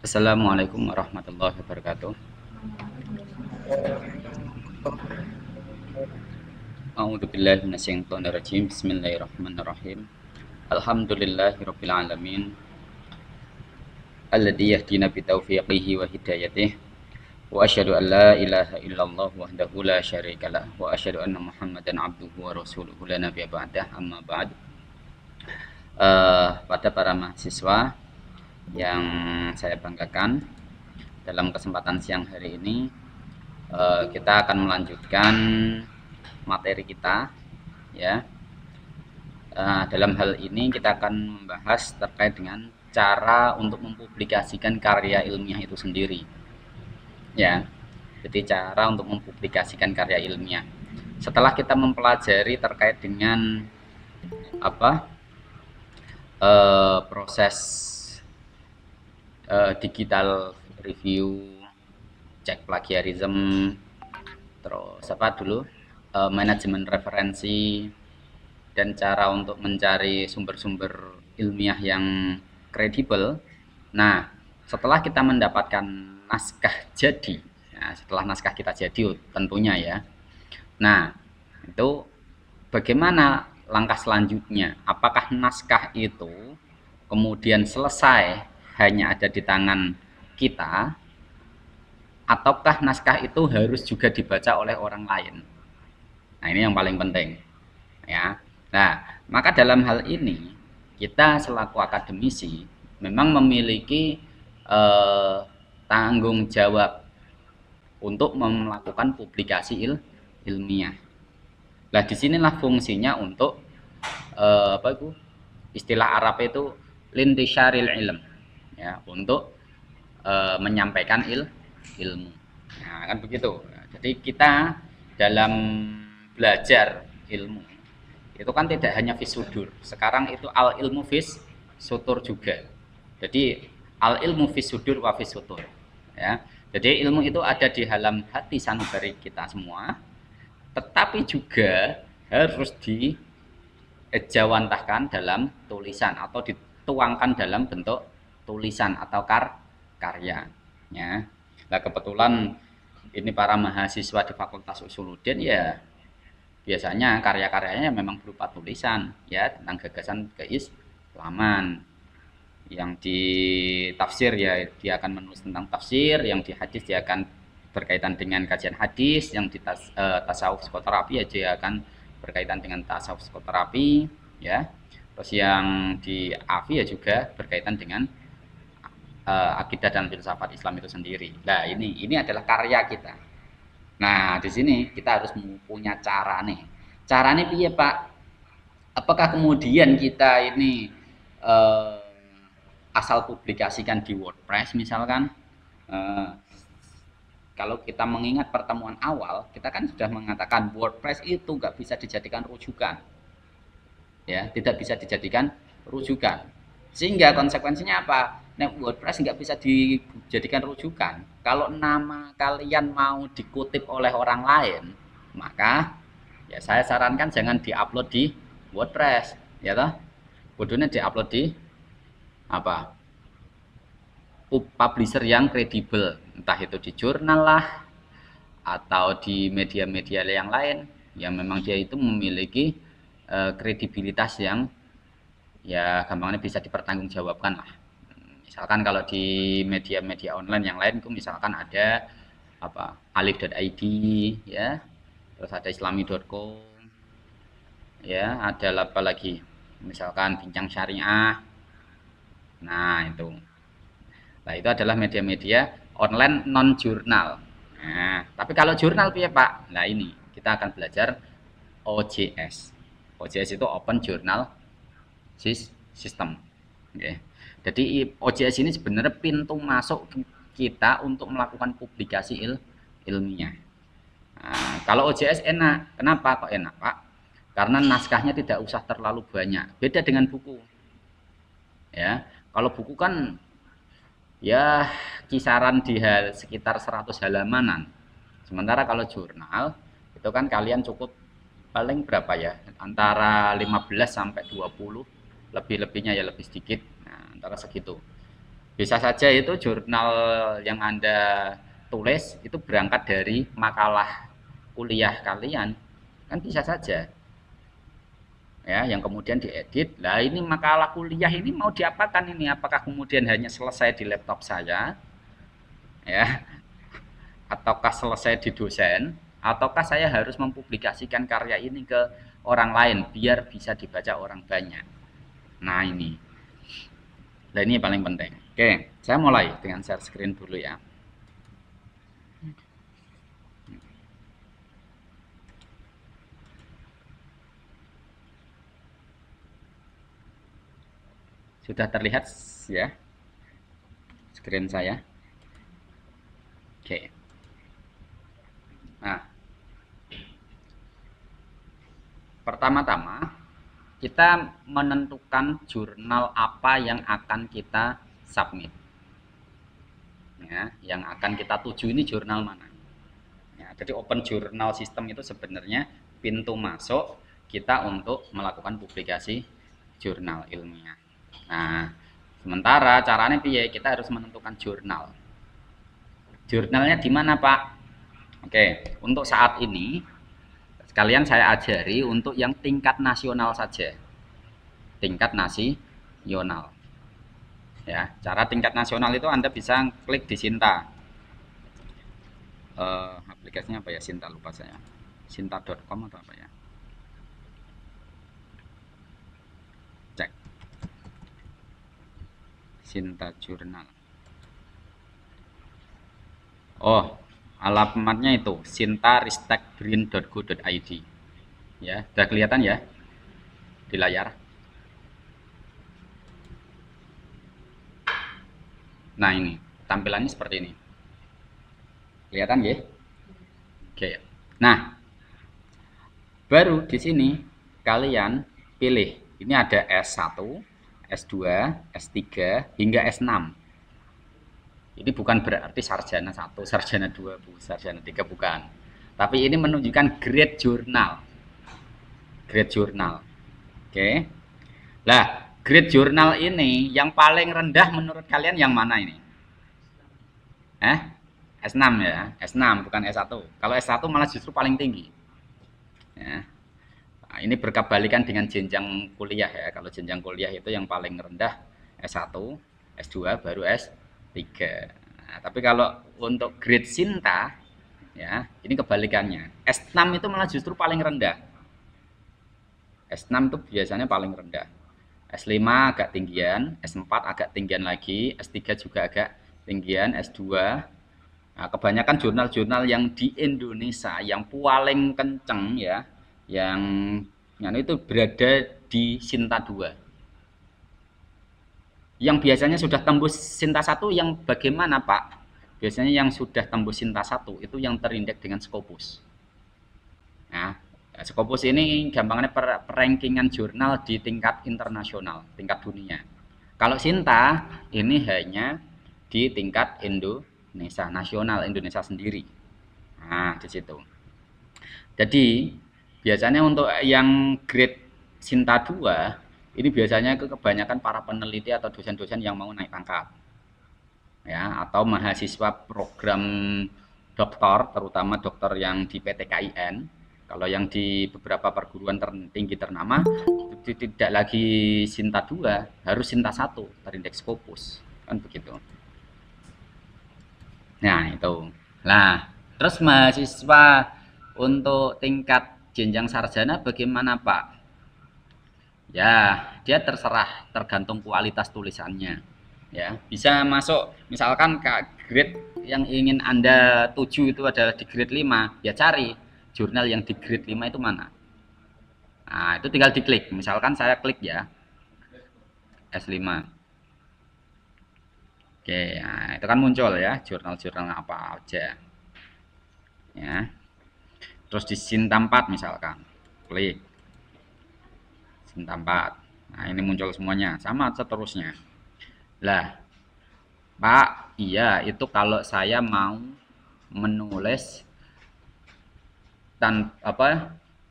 Assalamualaikum warahmatullahi wabarakatuh. A'udzu billahi minasyaitonir rajim. Bismillahirrahmanirrahim. Alhamdulillahirabbil alamin. Alladzi yahdina bi taufiqihi wa hidayatihi. Wa asyhadu an la ilaha illallah wahdahu la syarikalah wa asyhadu anna Muhammadan abduhu wa rasuluhu la nabiyya ba'dah. Amma ba'd. Pada para mahasiswa yang saya banggakan, dalam kesempatan siang hari ini kita akan melanjutkan materi kita, ya. Dalam hal ini kita akan membahas terkait dengan cara untuk mempublikasikan karya ilmiah itu sendiri, ya. Jadi cara untuk mempublikasikan karya ilmiah. Setelah kita mempelajari terkait dengan proses digital review, cek plagiarism, terus manajemen referensi, dan cara untuk mencari sumber-sumber ilmiah yang kredibel. Nah, setelah kita mendapatkan naskah jadi, setelah naskah kita jadi tentunya ya. Nah, itu bagaimana langkah selanjutnya? Apakah naskah itu kemudian selesai hanya ada di tangan kita, ataukah naskah itu harus juga dibaca oleh orang lain? Nah, ini yang paling penting, ya. Nah, maka dalam hal ini kita selaku akademisi memang memiliki tanggung jawab untuk melakukan publikasi ilmiah. Nah, disinilah fungsinya untuk istilah Arab itu lintisyaril ilm, ya, untuk menyampaikan ilmu. Nah, kan begitu. Jadi kita dalam belajar ilmu itu kan tidak hanya fisudur. Sekarang itu al ilmu fis sutur juga. Jadi al ilmu fisudur wa fisutur, ya. Jadi ilmu itu ada di dalam hati sanubari kita semua, tetapi juga harus dijawantahkan dalam tulisan atau dituangkan dalam bentuk tulisan atau karya, ya. Nah, kebetulan ini para mahasiswa di Fakultas Usuluddin, ya biasanya karya-karyanya memang berupa tulisan, ya, tentang gagasan keislaman. Yang di tafsir, ya dia akan menulis tentang tafsir, yang di hadis dia akan berkaitan dengan kajian hadis, yang di tasawuf psikoterapi ya dia akan berkaitan dengan tasawuf psikoterapi, ya. Terus yang di AFI ya juga berkaitan dengan akidah dan filsafat Islam itu sendiri. Nah, ini adalah karya kita. Nah, di sini kita harus punya cara nih. Caranya piye, Pak? Apakah kemudian kita ini asal publikasikan di WordPress misalkan? Kalau kita mengingat pertemuan awal, kita kan sudah mengatakan WordPress itu nggak bisa dijadikan rujukan, ya, tidak bisa dijadikan rujukan. Sehingga konsekuensinya apa? Nah, WordPress nggak bisa dijadikan rujukan. Kalau nama kalian mau dikutip oleh orang lain, maka ya saya sarankan jangan diupload di WordPress, ya toh. Bodohnya diupload di apa? Publisher yang kredibel, entah itu di jurnal lah atau di media-media yang lain yang memang dia itu memiliki kredibilitas yang, ya, gampangnya bisa dipertanggungjawabkan lah. Misalkan kalau di media-media online yang lain itu misalkan ada alif.id, ya, terus ada islami.com, ya, ada apa lagi, misalkan bincang syariah. Nah, itu adalah media-media online non jurnal. Nah, tapi kalau jurnal ya Pak, nah ini kita akan belajar OJS. OJS itu Open Journal System. Okay. Jadi OJS ini sebenarnya pintu masuk kita untuk melakukan publikasi ilmiah. Nah, kalau OJS enak, kenapa kok enak, Pak? Karena naskahnya tidak usah terlalu banyak. Beda dengan buku. Ya, kalau buku kan ya kisaran di sekitar 100 halamanan. Sementara kalau jurnal itu kan kalian cukup paling berapa ya? Antara 15 sampai 20, lebih-lebihnya ya lebih sedikit. Nah, antara segitu. Bisa saja itu jurnal yang Anda tulis itu berangkat dari makalah kuliah kalian. Kan bisa saja. Ya, yang kemudian diedit. Lah ini makalah kuliah ini mau diapakan ini? Apakah kemudian hanya selesai di laptop saya? Ya, ataukah selesai di dosen? Ataukah saya harus mempublikasikan karya ini ke orang lain biar bisa dibaca orang banyak? Nah, ini. Nah, ini paling penting. Oke, saya mulai dengan share screen dulu ya. Sudah terlihat ya screen saya? Oke. Nah, pertama-tama kita menentukan jurnal apa yang akan kita submit. Ya, yang akan kita tuju ini jurnal mana. Ya, jadi open journal system itu sebenarnya pintu masuk kita untuk melakukan publikasi jurnal ilmiah. Nah, sementara caranya piye? Kita harus menentukan jurnal. Jurnalnya di mana, Pak? Oke, untuk saat ini sekalian saya ajari untuk yang tingkat nasional saja. Tingkat nasional. Ya, cara tingkat nasional itu Anda bisa klik di Sinta. Aplikasinya apa ya? Sinta, lupa saya. Sinta.com atau apa ya? Cek. Sinta Jurnal. Oh, alamatnya itu sintaristekgreen.go.id. Ya, sudah kelihatan ya di layar. Nah, ini tampilannya seperti ini. Kelihatan ya? Oke. Nah, baru di sini kalian pilih. Ini ada S1, S2, S3 hingga S6. Ini bukan berarti sarjana 1, sarjana 2, sarjana 3 bukan. Tapi ini menunjukkan grade jurnal. Grade jurnal. Oke. Lah, grade jurnal ini yang paling rendah menurut kalian yang mana ini? S6 ya. S6 bukan S1. Kalau S1 malah justru paling tinggi. Ya. Nah, ini berkebalikan dengan jenjang kuliah ya. Kalau jenjang kuliah itu yang paling rendah S1, S2 baru S3. Nah, tapi kalau untuk grade Sinta ya, ini kebalikannya. S6 itu malah justru paling rendah. S6 itu biasanya paling rendah. S5 agak tinggian, S4 agak tinggian lagi, S3 juga agak tinggian, S2. Nah, kebanyakan jurnal-jurnal yang di Indonesia yang paling kenceng ya, yang itu berada di Sinta 2. Yang biasanya sudah tembus Sinta 1 yang bagaimana, Pak? Biasanya yang sudah tembus Sinta 1 itu yang terindeks dengan Scopus. Nah, Scopus ini gampangnya perankingan jurnal di tingkat internasional, tingkat dunia. Kalau Sinta ini hanya di tingkat Indonesia, nasional Indonesia sendiri. Nah, di situ. Jadi, biasanya untuk yang grade Sinta 2, ini biasanya kebanyakan para peneliti atau dosen-dosen yang mau naik pangkat. Ya, atau mahasiswa program doktor, terutama dokter yang di PTKIN. Kalau yang di beberapa perguruan tertinggi ternama itu tidak lagi Sinta 2, harus Sinta 1 terindeks Scopus. Kan begitu. Nah, itu. Nah, terus mahasiswa untuk tingkat jenjang sarjana bagaimana, Pak? Ya, dia terserah tergantung kualitas tulisannya. Ya, bisa masuk misalkan grade yang ingin Anda tuju itu adalah di grade 5, ya cari jurnal yang di grade 5 itu mana. Nah, itu tinggal diklik. Misalkan saya klik ya. S5. Oke, nah itu kan muncul ya jurnal-jurnal apa aja. Ya. Terus di Sinta 4 misalkan. Klik. Sinta 4. Nah, ini muncul semuanya, sama seterusnya. Lah, Pak, iya itu kalau saya mau menulis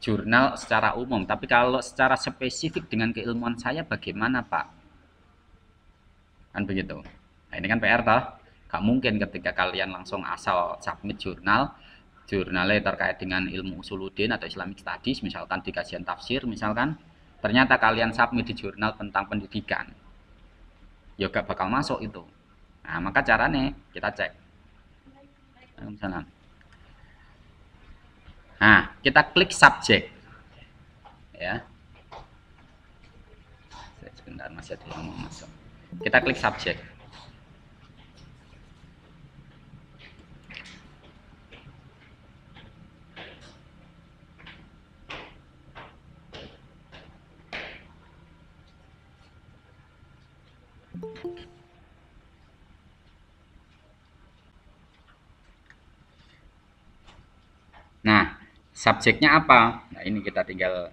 jurnal secara umum, tapi kalau secara spesifik dengan keilmuan saya bagaimana, Pak? Kan begitu. Nah, ini kan PR toh. Gak mungkin ketika kalian langsung asal submit jurnalnya terkait dengan ilmu usuluddin atau Islamic Studies, misalkan di kajian tafsir, misalkan ternyata kalian submit di jurnal tentang pendidikan, ya gak bakal masuk itu. Nah, maka caranya kita cek. Misalnya, nah, kita klik subjek, ya. Sebentar, masih ada yang mau masuk. Kita klik subjek. Nah, subjeknya apa? Nah, ini kita tinggal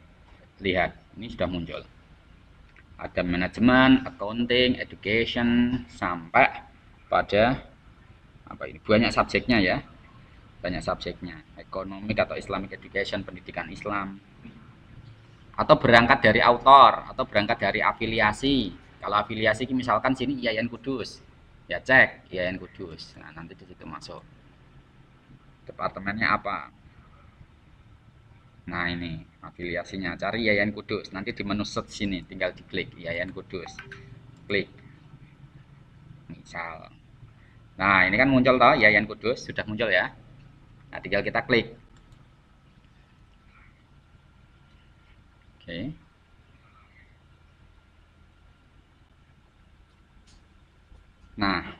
lihat. Ini sudah muncul. Ada manajemen, accounting, education, sampai pada apa ini? Banyak subjeknya ya. Banyak subjeknya. Economic atau Islamic education, pendidikan Islam. Atau berangkat dari autor, atau berangkat dari afiliasi. Kalau afiliasi misalkan sini Yayan Kudus. Ya cek Yayan Kudus. Nah, nanti di situ masuk. Departemennya apa? Nah, ini afiliasinya. Cari Yayan Kudus. Nanti di menu search sini tinggal diklik Yayan Kudus. Klik. Misal. Nah, ini kan muncul toh Yayan Kudus, sudah muncul ya. Nah, tinggal kita klik. Oke. Nah,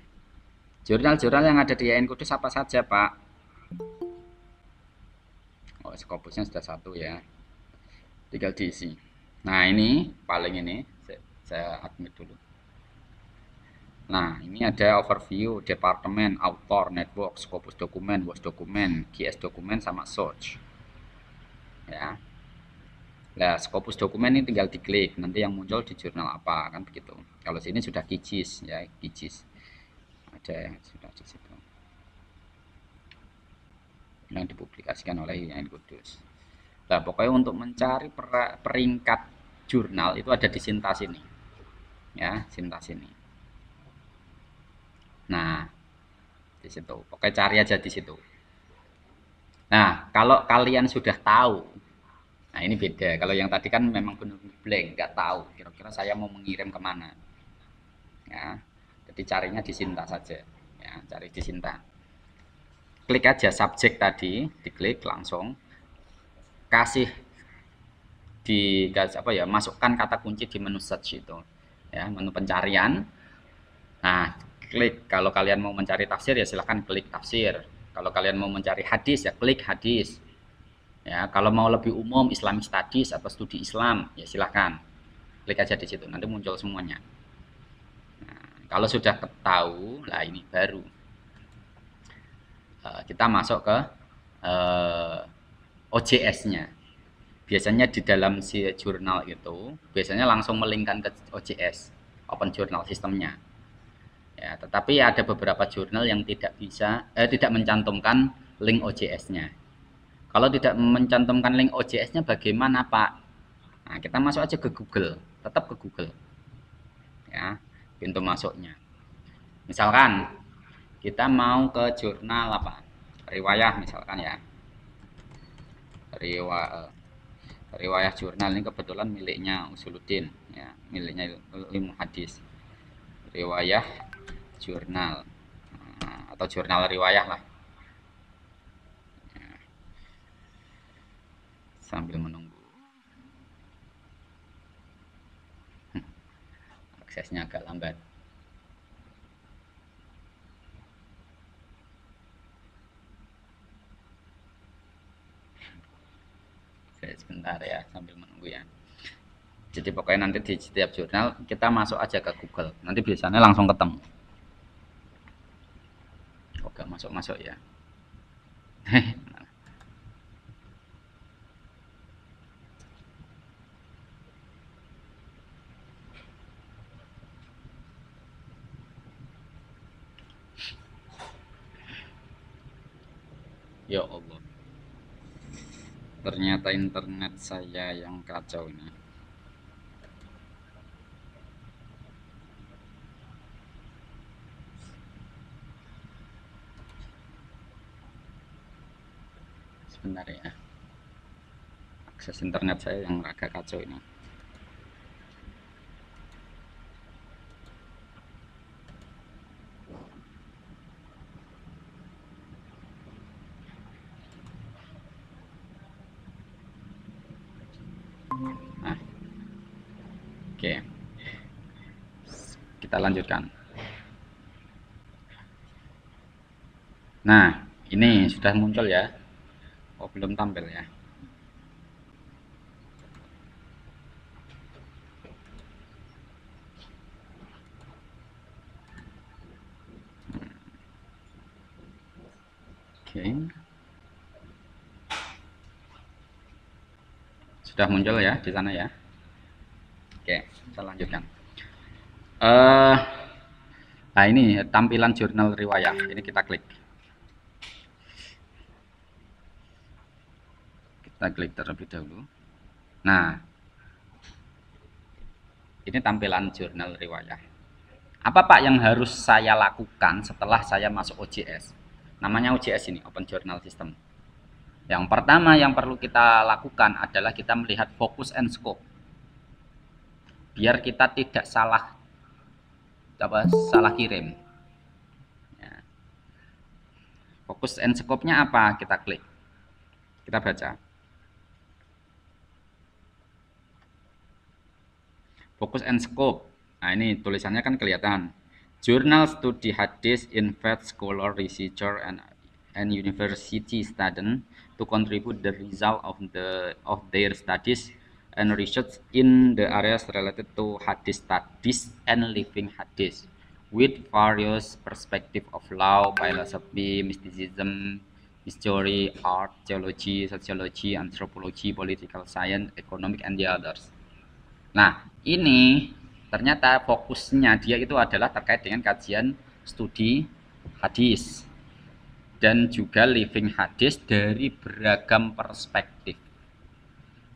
jurnal-jurnal yang ada di Yayan Kudus apa saja, Pak? Oh, Scopusnya sudah satu ya. Tinggal diisi. Nah, ini paling ini saya admit dulu. Nah, ini ada overview, departemen, author, network, Scopus dokumen, WOS dokumen, GS dokumen, sama search. Ya. Nah, Scopus dokumen ini tinggal diklik, nanti yang muncul di jurnal apa, kan begitu. Kalau sini sudah Kijis ya, Kijis. Ada sudah di situ. Yang dipublikasikan oleh Yayan Kudus. Nah, pokoknya untuk mencari peringkat jurnal itu ada di Sinta sini. Ya, Sinta sini. Nah, di situ. Pokoknya cari aja di situ. Nah, kalau kalian sudah tahu, nah ini beda. Kalau yang tadi kan memang benar-benar blank, nggak tahu. Kira-kira saya mau mengirim kemana. Ya, jadi carinya di Sinta saja. Ya, cari di Sinta. Klik aja subjek tadi, diklik langsung. Kasih di apa ya, masukkan kata kunci di menu search itu. Ya, menu pencarian. Nah, klik kalau kalian mau mencari tafsir ya silahkan klik tafsir. Kalau kalian mau mencari hadis ya klik hadis. Ya, kalau mau lebih umum Islamic Studies atau studi Islam ya silahkan klik aja di situ. Nanti muncul semuanya. Nah, kalau sudah tahu, lah ini baru kita masuk ke OJS-nya. Biasanya di dalam si jurnal itu biasanya langsung melingkan ke OJS, Open Journal Systemnya. Ya, tetapi ada beberapa jurnal yang tidak mencantumkan link OJS-nya. Kalau tidak mencantumkan link OJS-nya bagaimana, Pak? Nah, kita masuk aja ke Google, tetap ke Google. Ya, pintu masuknya. Misalkan kita mau ke jurnal apa? Riwayah misalkan ya. Riwayah jurnal ini kebetulan miliknya Usuluddin ya, miliknya ilmu hadis. Riwayah jurnal atau jurnal riwayah lah. Sambil menunggu aksesnya agak lambat. Sebentar ya, sambil menunggu ya. Jadi pokoknya nanti di setiap jurnal kita masuk aja ke Google, nanti biasanya langsung ketemu. Kok gak masuk-masuk ya. Ya Allah, ternyata internet saya yang kacau ini. Sebentar ya. Akses internet saya yang agak kacau ini. Nah, oke. Kita lanjutkan. Nah, ini sudah muncul ya. Oh, belum tampil ya. Oke. Sudah muncul ya di sana ya. Oke, kita lanjutkan. Eh, nah ini tampilan jurnal riwayah. Ini kita klik. Kita klik terlebih dahulu. Nah, ini tampilan jurnal riwayah. Apa Pak yang harus saya lakukan setelah saya masuk OJS? Namanya OJS ini, Open Journal System. Yang pertama yang perlu kita lakukan adalah kita melihat fokus and scope. Biar kita tidak salah kirim. Ya. Fokus and scope-nya apa? Kita klik. Kita baca. Fokus and scope. Nah, ini tulisannya kan kelihatan. Journal Study Hadis invite scholar, researcher, and university student to contribute the result of their studies and research in the areas related to hadis studies and living hadis with various perspective of law, philosophy, mysticism, history, art, theology, sociology, anthropology, political science, economic, and the others. Nah, ini ternyata fokusnya dia itu adalah terkait dengan kajian studi hadis dan juga living hadis dari beragam perspektif.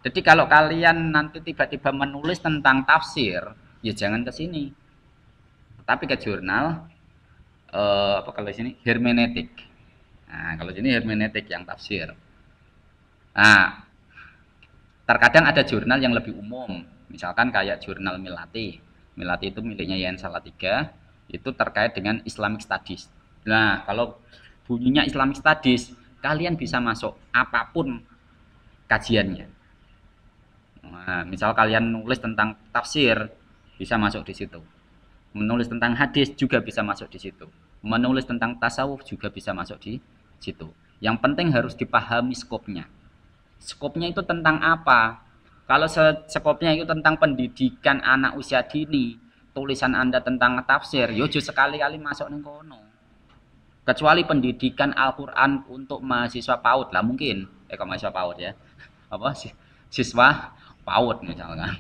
Jadi kalau kalian nanti tiba-tiba menulis tentang tafsir, ya jangan ke sini. Tapi ke jurnal apa kalau di sini hermeneutik. Nah, kalau sini hermeneutik yang tafsir. Nah, terkadang ada jurnal yang lebih umum, misalkan kayak jurnal Milati. Milati itu miliknya Yayan Salatiga, itu terkait dengan Islamic Studies. Nah, kalau bunyinya Islamic Studies, kalian bisa masuk apapun kajiannya. Nah, misal kalian nulis tentang tafsir, bisa masuk di situ. Menulis tentang hadis juga bisa masuk di situ. Menulis tentang tasawuf juga bisa masuk di situ. Yang penting harus dipahami skopnya. Skopnya itu tentang apa? Kalau skopnya itu tentang pendidikan anak usia dini, tulisan Anda tentang tafsir, yojo sekali-kali masuk ning kono. Kecuali pendidikan Al-Qur'an untuk mahasiswa PAUD lah mungkin. Kok mahasiswa PAUD ya. Apa siswa PAUD misalkan.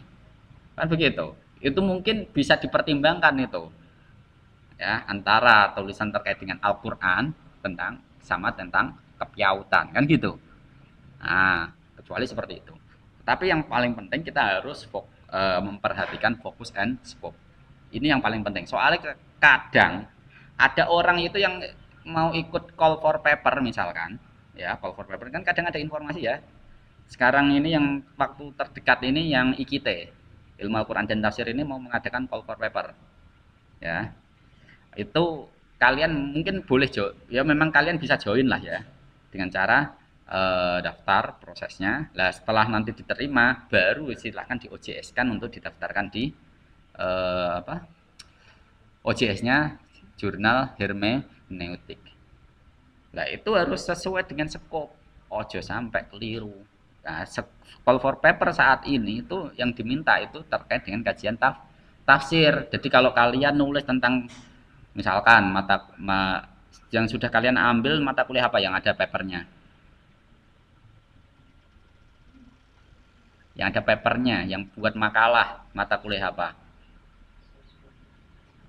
Kan begitu. Itu mungkin bisa dipertimbangkan itu. Ya, antara tulisan terkait dengan Al-Qur'an tentang kepiautan kan gitu. Nah, kecuali seperti itu. Tapi yang paling penting kita harus memperhatikan fokus and scope. Ini yang paling penting. Soalnya kadang ada orang itu yang mau ikut call for paper misalkan, ya call for paper kan kadang ada informasi ya. Sekarang ini yang waktu terdekat ini yang IKT, Ilmu Al-Quran dan Tafsir ini mau mengadakan call for paper, ya. Itu kalian mungkin boleh ya memang kalian bisa join lah ya dengan cara daftar prosesnya. Lah setelah nanti diterima baru silahkan di OJS kan untuk didaftarkan di apa OJS-nya jurnal hermeneutik. Nah itu harus sesuai dengan skop. Ojo sampai keliru. Nah, call for paper saat ini itu yang diminta itu terkait dengan kajian tafsir. Jadi kalau kalian nulis tentang misalkan yang sudah kalian ambil mata kuliah apa yang ada papernya? Yang ada papernya, yang buat makalah mata kuliah apa?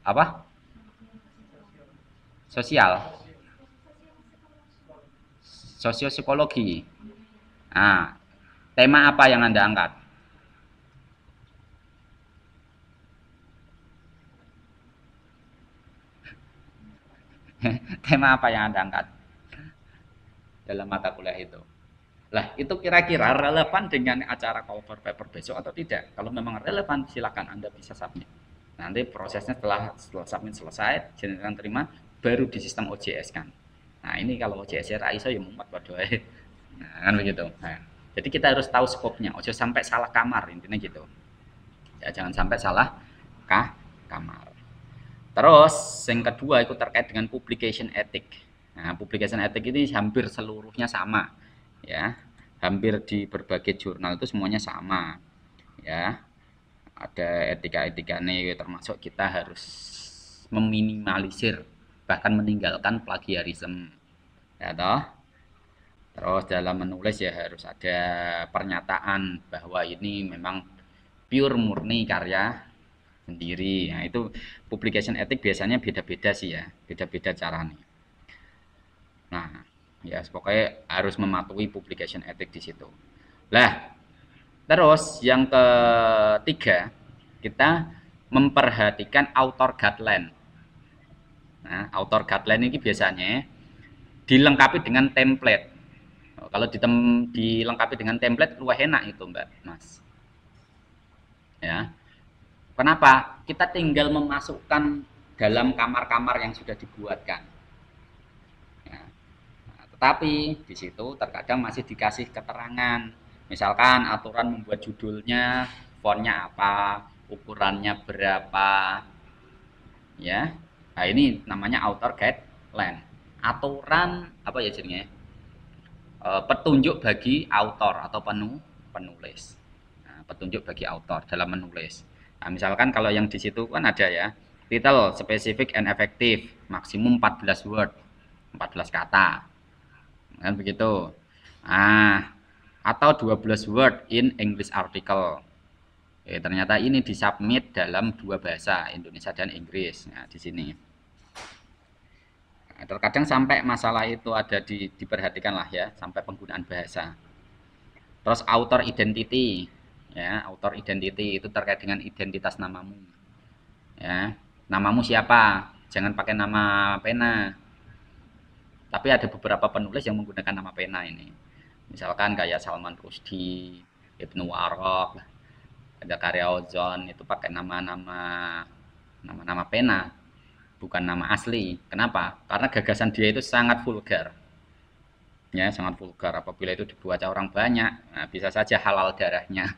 Apa? Sosial, sosiopsikologi. Nah, tema apa yang Anda angkat? Tema apa yang Anda angkat dalam mata kuliah itu? Lah, itu kira-kira relevan dengan acara cover paper besok atau tidak? Kalau memang relevan, silakan Anda bisa submit. Nanti prosesnya setelah submit selesai, jenengan terima, baru di sistem OJS kan. Nah, ini kalau OJS ya iso ya mumet waduh. Nah, kan begitu. Nah, jadi kita harus tahu skopnya, ojo sampai salah kamar intinya gitu. Ya, jangan sampai salah kamar. Terus yang kedua itu terkait dengan publication ethic. Nah, publication ethic ini hampir seluruhnya sama, ya. Hampir di berbagai jurnal itu semuanya sama, ya. Ada etika-etika nih, termasuk kita harus meminimalisir bahkan meninggalkan plagiarisme, ya toh. Terus dalam menulis ya harus ada pernyataan bahwa ini memang pure murni karya sendiri. Nah, itu publication ethic biasanya beda-beda sih ya, beda-beda caranya. Nah, ya pokoknya harus mematuhi publication ethic di situ. Lah, terus yang ketiga, kita memperhatikan author guideline. Nah, author guideline ini biasanya dilengkapi dengan template. Kalau dilengkapi dengan template luwih enak itu, Mbak, Mas. Ya. Kenapa? Kita tinggal memasukkan dalam kamar-kamar yang sudah dibuatkan. Ya. Nah, tetapi di situ terkadang masih dikasih keterangan. Misalkan aturan membuat judulnya, fontnya apa, ukurannya berapa, ya. Nah, ini namanya author guideline. Aturan apa ya jadinya? Petunjuk bagi autor atau penulis. Nah, petunjuk bagi autor dalam menulis. Nah, misalkan kalau yang di situ kan ada ya, title, specific and effective, maksimum 14 word, 14 kata. Kan begitu. Nah, atau 12 word in English article. Ternyata ini disubmit dalam dua bahasa, Indonesia dan Inggris. Nah, di sini. Nah, terkadang sampai masalah itu ada diperhatikan lah ya, sampai penggunaan bahasa. Terus author identity, ya, author identity itu terkait dengan identitas namamu. Ya, namamu siapa? Jangan pakai nama pena. Tapi ada beberapa penulis yang menggunakan nama pena ini. Misalkan kayak Salman Rushdie, Ibnu Warok, ada karya Ozon itu pakai nama-nama pena, bukan nama asli. Kenapa? Karena gagasan dia itu sangat vulgar. Ya, sangat vulgar. Apabila itu dibaca orang banyak, nah, bisa saja halal darahnya.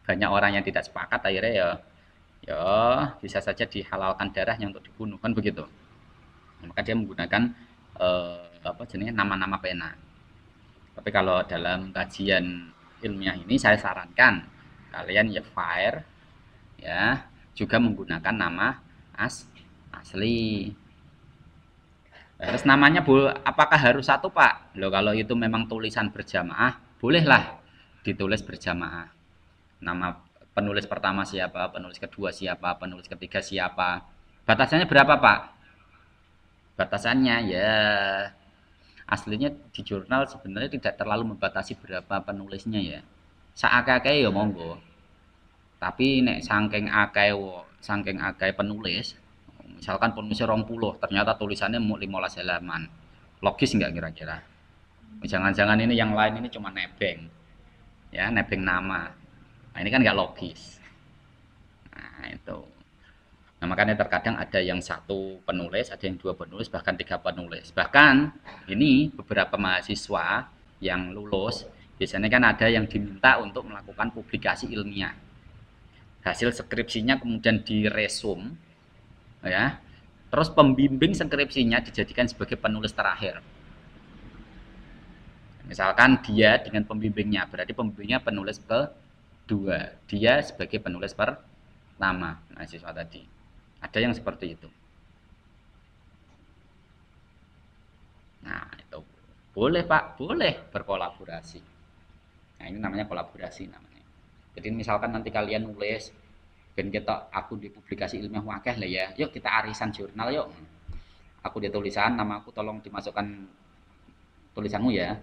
Banyak orang yang tidak sepakat akhirnya ya bisa saja dihalalkan darahnya untuk dibunuh kan begitu. Maka dia menggunakan apa jenisnya nama-nama pena. Tapi kalau dalam kajian ilmiah ini saya sarankan kalian ya fire ya juga menggunakan nama asli. Terus namanya apakah harus satu Pak? Loh kalau itu memang tulisan berjamaah, bolehlah ditulis berjamaah. Nama penulis pertama siapa, penulis kedua siapa, penulis ketiga siapa. Batasannya berapa Pak? Batasannya ya aslinya di jurnal sebenarnya tidak terlalu membatasi berapa penulisnya ya. Saakake ya monggo. Tapi nek saking akeh penulis, misalkan penulisnya 20, ternyata tulisannya mau 15 halaman. Logis nggak kira-kira? Jangan-jangan ini yang lain ini cuma nebeng. Ya, nebeng nama. Nah, ini kan nggak logis. Nah, itu. Nah, makanya terkadang ada yang satu penulis, ada yang dua penulis, bahkan tiga penulis. Bahkan ini beberapa mahasiswa yang lulus, biasanya kan ada yang diminta untuk melakukan publikasi ilmiah. Hasil skripsinya kemudian diresum, ya. Terus pembimbing skripsinya dijadikan sebagai penulis terakhir. Misalkan dia dengan pembimbingnya, berarti pembimbingnya penulis kedua, dia sebagai penulis pertama, mahasiswa tadi. Ada yang seperti itu. Nah, itu boleh Pak, boleh berkolaborasi. Nah, ini namanya kolaborasi namanya. Jadi misalkan nanti kalian nulis, ben kita aku di publikasi ilmiah wakeh lah ya, yuk kita arisan jurnal yuk. Aku di tulisan, nama aku tolong dimasukkan tulisanmu ya.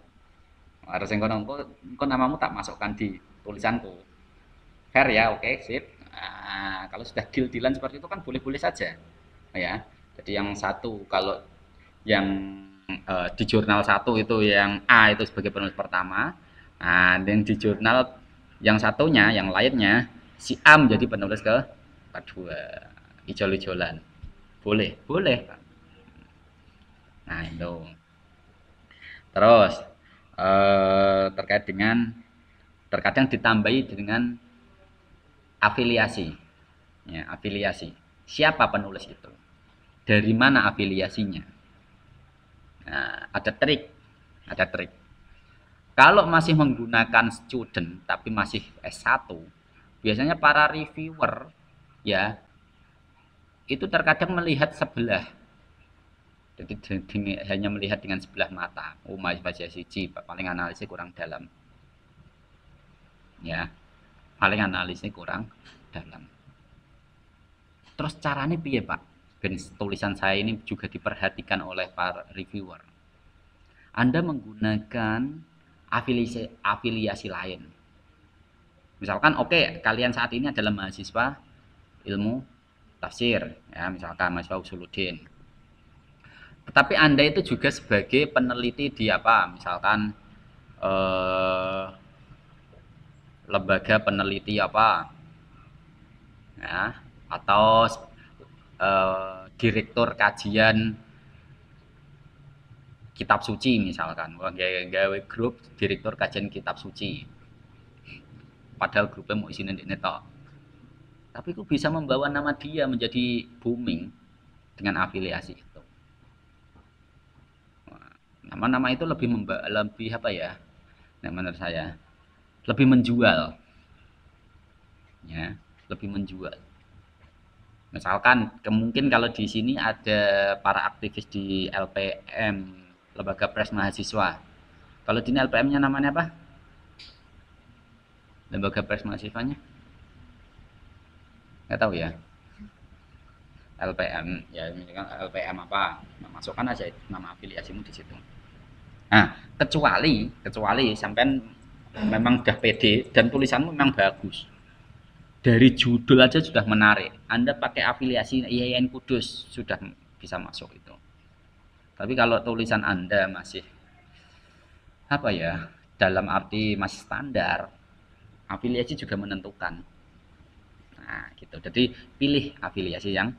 Harus yang engko namamu tak masukkan di tulisanku. Fair ya, oke, sip. Nah, kalau sudah deal-dealan seperti itu kan boleh-boleh saja, ya. Jadi yang satu kalau yang di jurnal satu itu yang A itu sebagai penulis pertama, Nah, dan di jurnal yang satunya, yang lainnya, si A menjadi penulis kedua. Ijol-ijolan. Boleh, boleh. Nah, itu. Terus terkait dengan terkadang ditambahi dengan afiliasi. Ya, afiliasi. Siapa penulis itu? Dari mana afiliasinya? Nah, ada trik. Ada trik. Kalau masih menggunakan student tapi masih S1, biasanya para reviewer ya itu terkadang melihat sebelah. Jadi hanya melihat dengan sebelah mata. Oh, baca siji, paling analisnya kurang dalam. Ya, paling analisnya kurang dalam. Terus caranya piye, Pak? Ben tulisan saya ini juga diperhatikan oleh para reviewer. Anda menggunakan afiliasi lain. Misalkan oke, kalian saat ini adalah mahasiswa ilmu tafsir, ya, misalkan mahasiswa Usuluddin. Tetapi Anda itu juga sebagai peneliti di apa? Misalkan lembaga peneliti apa? Ya, atau direktur kajian kitab suci misalkan. Gawe grup direktur kajian kitab suci. Padahal grupnya mau isinya ini tok. Tapi kok bisa membawa nama dia menjadi booming dengan afiliasi itu. Nama-nama itu lebih apa ya? Nah, menurut saya lebih menjual, ya, lebih menjual. Misalkan mungkin kalau di sini ada para aktivis di LPM, Lembaga Pers Mahasiswa. Kalau di sini LPM-nya namanya apa? Lembaga Pers Mahasiswanya? Nggak tahu ya. LPM, ya misalkan LPM apa? Nah, masukkan aja nama afiliasimu di situ. Nah, kecuali sampean memang udah pede dan tulisanmu memang bagus. Dari judul aja sudah menarik. Anda pakai afiliasi IAIN Kudus sudah bisa masuk itu. Tapi kalau tulisan Anda masih apa ya? Dalam arti masih standar, afiliasi juga menentukan. Nah, gitu. Jadi pilih afiliasi yang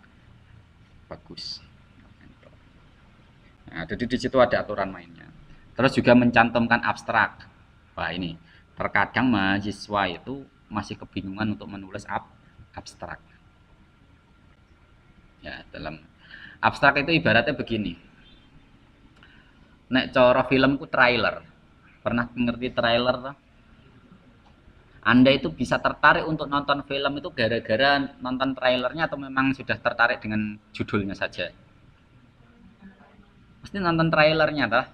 bagus. Nah, jadi di situ ada aturan mainnya. Terus juga mencantumkan abstrak. Wah, ini terkadang mahasiswa itu masih kebingungan untuk menulis abstrak. Ya, dalam abstrak itu ibaratnya begini. Nek cara filmku trailer. Pernah ngerti trailer? Anda itu bisa tertarik untuk nonton film itu gara-gara nonton trailernya atau memang sudah tertarik dengan judulnya saja? Pasti nonton trailernya toh.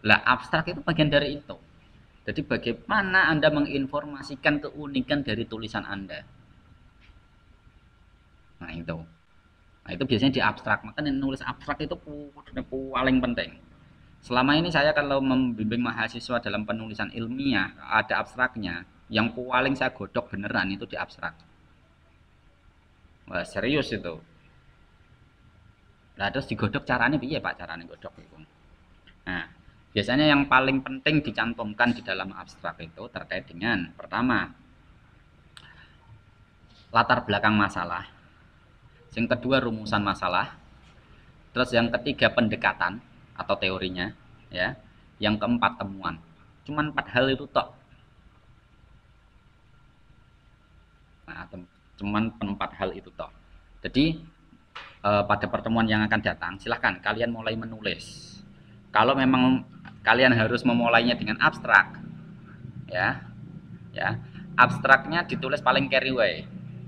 Lah, abstrak itu bagian dari itu. Jadi bagaimana Anda menginformasikan keunikan dari tulisan Anda. Nah, itu. Nah, itu biasanya di abstrak. Makanya nulis abstrak itu paling penting. Selama ini saya kalau membimbing mahasiswa dalam penulisan ilmiah, ada abstraknya. Yang paling saya godok beneran itu di abstrak. Wah, serius itu. Nah, terus digodok caranya piye, Pak? Caranya godok itu. Nah, biasanya yang paling penting dicantumkan di dalam abstrak itu terkait dengan pertama, latar belakang masalah. Yang kedua, rumusan masalah. Terus yang ketiga, pendekatan atau teorinya, ya. Yang keempat, temuan. Cuman 4 hal itu tok. Nah, cuman 4 hal itu tok. Jadi pada pertemuan yang akan datang, silahkan kalian mulai menulis. Kalau memang kalian harus memulainya dengan abstrak, ya, ya, abstraknya ditulis paling carry way.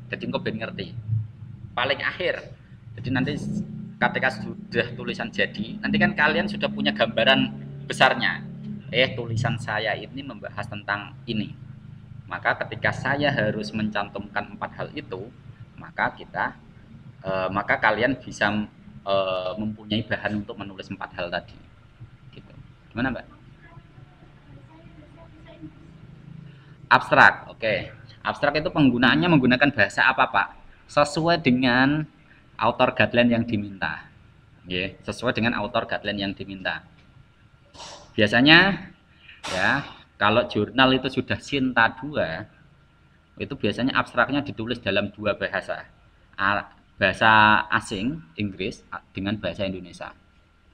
Jadi engkau ben ngerti. Paling akhir. Jadi nanti ketika sudah tulisan jadi, nanti kan kalian sudah punya gambaran besarnya. Tulisan saya ini membahas tentang ini. Maka ketika saya harus mencantumkan 4 hal itu, maka kalian bisa mempunyai bahan untuk menulis 4 hal tadi. Gitu. Gimana, Mbak? Abstrak, oke. Abstrak itu penggunaannya menggunakan bahasa apa, Pak? Sesuai dengan author guideline yang diminta. Sesuai dengan author guideline yang diminta. Biasanya ya Kalau jurnal itu sudah Sinta 2, itu biasanya abstraknya ditulis dalam dua bahasa. Bahasa asing, Inggris, dengan bahasa Indonesia.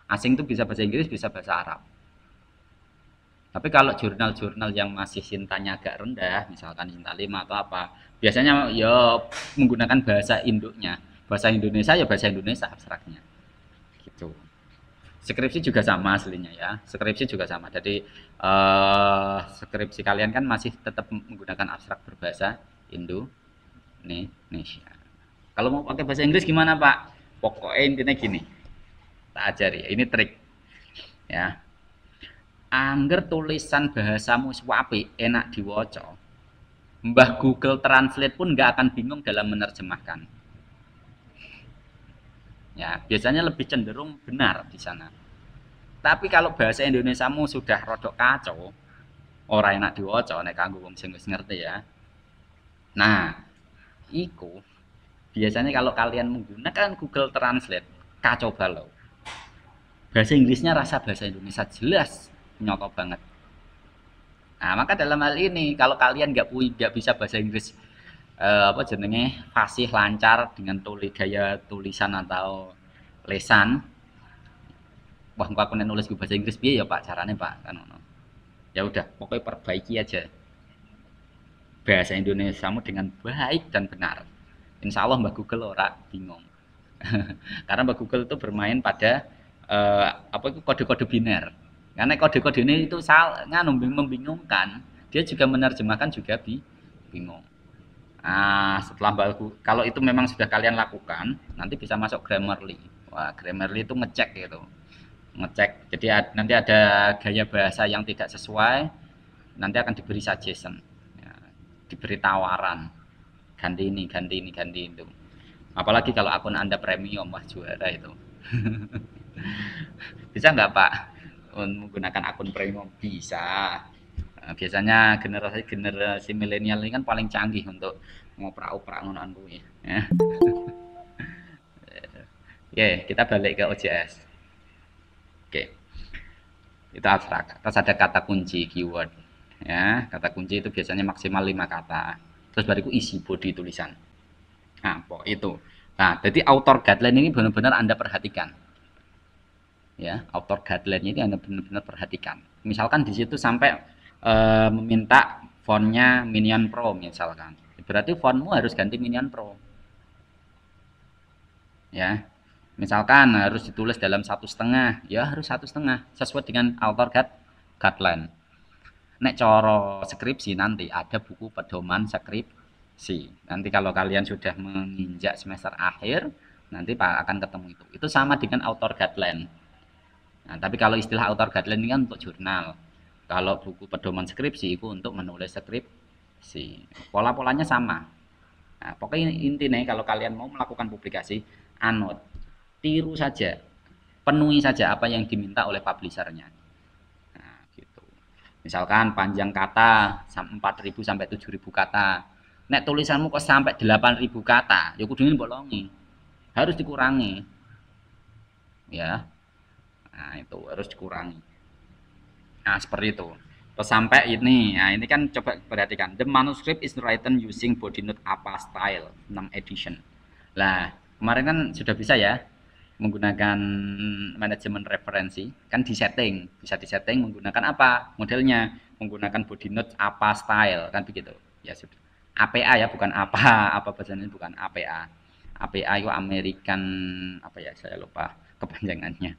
Asing itu bisa bahasa Inggris, bisa bahasa Arab. Tapi kalau jurnal-jurnal yang masih Sintanya agak rendah, misalkan Sinta 5 atau apa, biasanya ya menggunakan bahasa induknya. Bahasa Indonesia ya bahasa Indonesia abstraknya. Gitu. Skripsi juga sama aslinya ya. Skripsi juga sama. Jadi skripsi kalian kan masih tetap menggunakan abstrak berbahasa Indonesia. Kalau mau pakai bahasa Inggris gimana Pak? Pokoknya intinya gini. Tak ajari ya. Ini trik ya. Angger tulisan bahasamu apik, enak diwaca. Mbah Google Translate pun nggak akan bingung dalam menerjemahkan. Ya, biasanya lebih cenderung benar di sana. Tapi kalau bahasa Indonesiamu sudah rodok kacau, ora enak diwaca nek kanggo wong sing wis ngerti ya. Nah, iku biasanya kalau kalian menggunakan Google Translate kacau balau. Bahasa Inggrisnya rasa bahasa Indonesia jelas, nyoto banget. Nah, maka dalam hal ini kalau kalian nggak bisa bahasa Inggris apa jenenge fasih lancar dengan gaya tulisan atau lesan, wah aku nulis ke bahasa Inggris piye ya Pak caranya Pak kan ngono. Ya udah, pokoknya perbaiki aja bahasa Indonesiamu dengan baik dan benar. Insya Allah Mbak Google ora bingung. Karena Mbak Google itu bermain pada apa itu kode-kode biner. Karena kode-kode ini itu membingungkan, dia juga menerjemahkan juga bingung. Nah, setelah kalau itu memang sudah kalian lakukan, nanti bisa masuk Grammarly. Wah, Grammarly itu ngecek gitu. Ngecek. Jadi nanti ada gaya bahasa yang tidak sesuai, nanti akan diberi suggestion. Ya, diberi tawaran. Ganti ini, ganti ini, ganti itu. Apalagi kalau akun Anda premium, wah juara itu. Bisa nggak Pak menggunakan akun premium? Bisa. Biasanya generasi milenial ini kan paling canggih untuk ngoprak-oprak ngono kuwi ya. Oke, kita balik ke OJS. Oke. Itu abstrak. Terus ada kata kunci keyword ya. Kata kunci itu biasanya maksimal 5 kata. Terus bariku isi body tulisan. Nah, pokok itu. Nah, jadi author guideline ini benar-benar Anda perhatikan. Ya, author guideline ini Anda benar-benar perhatikan. Misalkan di situ sampai meminta fontnya Minion Pro misalkan, berarti fontmu harus ganti Minion Pro ya. Misalkan harus ditulis dalam 1,5, ya harus 1,5 sesuai dengan author guideline. Nek coro skripsi nanti ada buku pedoman skripsi. Nanti kalau kalian sudah menginjak semester akhir, nanti Pak akan ketemu itu sama dengan author guideline. Nah, tapi kalau istilah author guideline ini kan untuk jurnal. Kalau buku pedoman skripsi itu untuk menulis skripsi. Pola-polanya sama. Nah, pokoknya intinya kalau kalian mau melakukan publikasi, anut, tiru saja, penuhi saja apa yang diminta oleh publishernya. Nah, gitu. Misalkan panjang kata 4.000 sampai 7.000 kata. Nek tulisanmu kok sampai 8.000 kata, ya kudune bolongi. Harus dikurangi. Ya. Nah, itu harus dikurangi. Nah, seperti itu. Terus sampai ini, nah ini kan coba perhatikan. The manuscript is written using body note apa style 6 edition. Lah, kemarin kan sudah bisa ya menggunakan manajemen referensi, kan disetting, bisa disetting menggunakan apa modelnya, menggunakan body note apa style, kan begitu. Ya sudah. APA ya, bukan apa, apa bahasanya bukan APA. APA itu American apa ya, saya lupa kepanjangannya.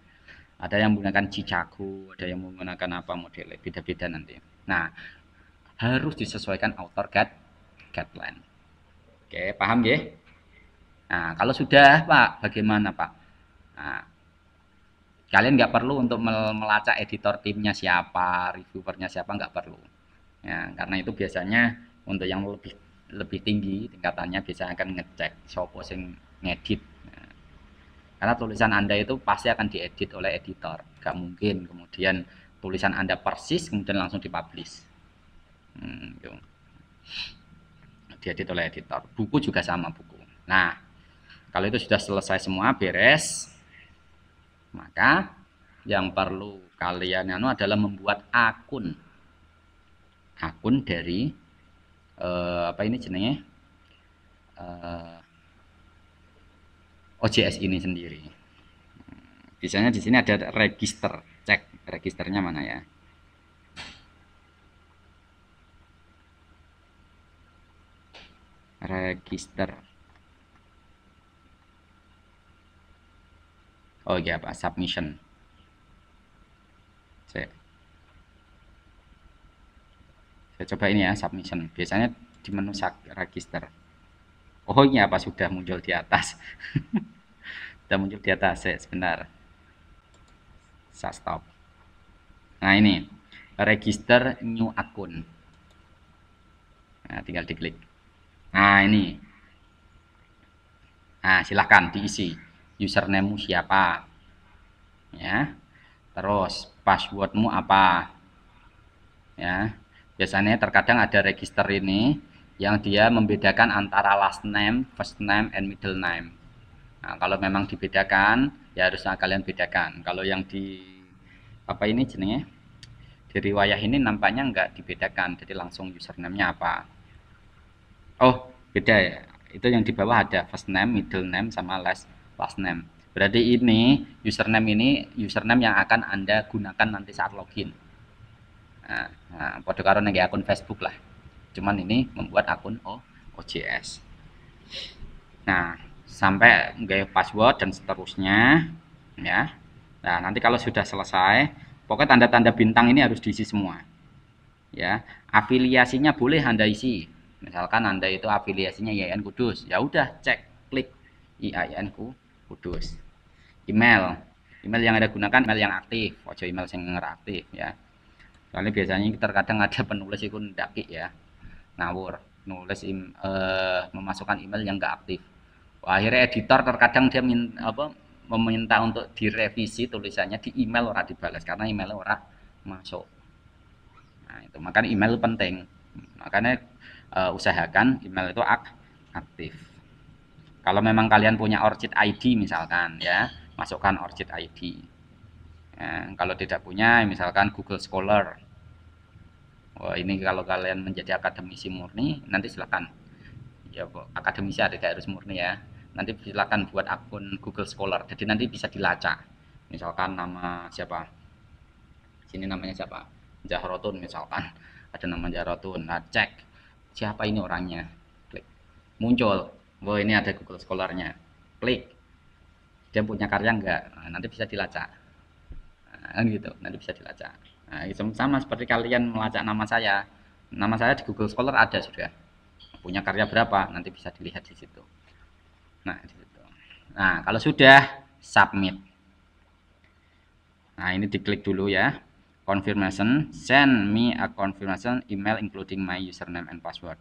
Ada yang menggunakan Chicago, ada yang menggunakan apa modelnya, beda-beda nanti. Nah, harus disesuaikan author guideline. Oke, paham ya? Nah, kalau sudah Pak, bagaimana Pak? Nah, kalian nggak perlu untuk melacak editor timnya siapa, reviewernya siapa, nggak perlu. Ya, karena itu biasanya untuk yang lebih tinggi tingkatannya biasanya akan ngecek siapa sing ngedit. Karena tulisan Anda itu pasti akan diedit oleh editor. Gak mungkin kemudian tulisan Anda persis kemudian langsung dipublish. Gitu. Diedit oleh editor. Buku juga sama buku. Nah, kalau itu sudah selesai semua, beres, maka yang perlu kalian adalah membuat akun. akun dari apa ini jenenge OJS ini sendiri. Biasanya di sini ada register, cek registernya mana ya. Register. Oh iya, apa submission. Saya coba ini ya, submission. Biasanya di menu register. Oh ini apa sudah muncul di atas. Sudah muncul di atas. Sebentar. Saya stop. Nah ini register new akun. Nah, tinggal diklik. Nah ini. Nah silahkan diisi. Username-mu siapa? Ya. Terus passwordmu apa? Ya. Biasanya terkadang ada register ini yang dia membedakan antara last name, first name, and middle name. Nah, kalau memang dibedakan, ya harusnya kalian bedakan. Kalau yang di apa ini jenenge di riwayah ini nampaknya nggak dibedakan, jadi langsung username-nya apa. Oh, beda ya. Itu yang di bawah ada first name, middle name, sama last name. Berarti ini username yang akan Anda gunakan nanti saat login. Nah, pada karo nang akun Facebook lah. Cuman ini membuat akun OJS. Nah, sampai nggak password dan seterusnya ya. Nah, nanti kalau sudah selesai, pokoknya tanda-tanda bintang ini harus diisi semua. Ya, afiliasinya boleh Anda isi. Misalkan Anda itu afiliasinya IAIN Kudus, ya udah cek, klik IAIN Kudus. Email, email yang Anda gunakan email yang aktif, ojo email yang nggak aktif ya. Soalnya biasanya terkadang ada penulis itu ndaki ya, ngawur, nulis memasukkan email yang nggak aktif. Wah, akhirnya editor terkadang dia meminta untuk direvisi tulisannya di email orang dibalas karena email orang masuk. Nah, itu makanya email penting. Makanya usahakan email itu aktif. Kalau memang kalian punya ORCID ID misalkan ya, masukkan ORCID ID. Ya, kalau tidak punya misalkan Google Scholar. Wah, ini kalau kalian menjadi akademisi murni nanti silakan. Ya, akademisi tidak harus murni ya. Nanti silakan buat akun Google Scholar. Jadi nanti bisa dilacak. Misalkan nama siapa? Sini namanya siapa? Jahrotun misalkan. Ada nama Jahrotun. Nah, cek siapa ini orangnya. Klik. Muncul. Wah, ini ada Google Scholar-nya. Klik. Dia punya karya enggak? Nah, nanti bisa dilacak. Nah, gitu. Nanti bisa dilacak. Nah, sama seperti kalian melacak nama saya. Nama saya di Google Scholar ada sudah. Punya karya berapa? Nanti bisa dilihat di situ. Nah, di situ. Nah, kalau sudah submit. Nah, ini diklik dulu ya. Confirmation, send me a confirmation email including my username and password.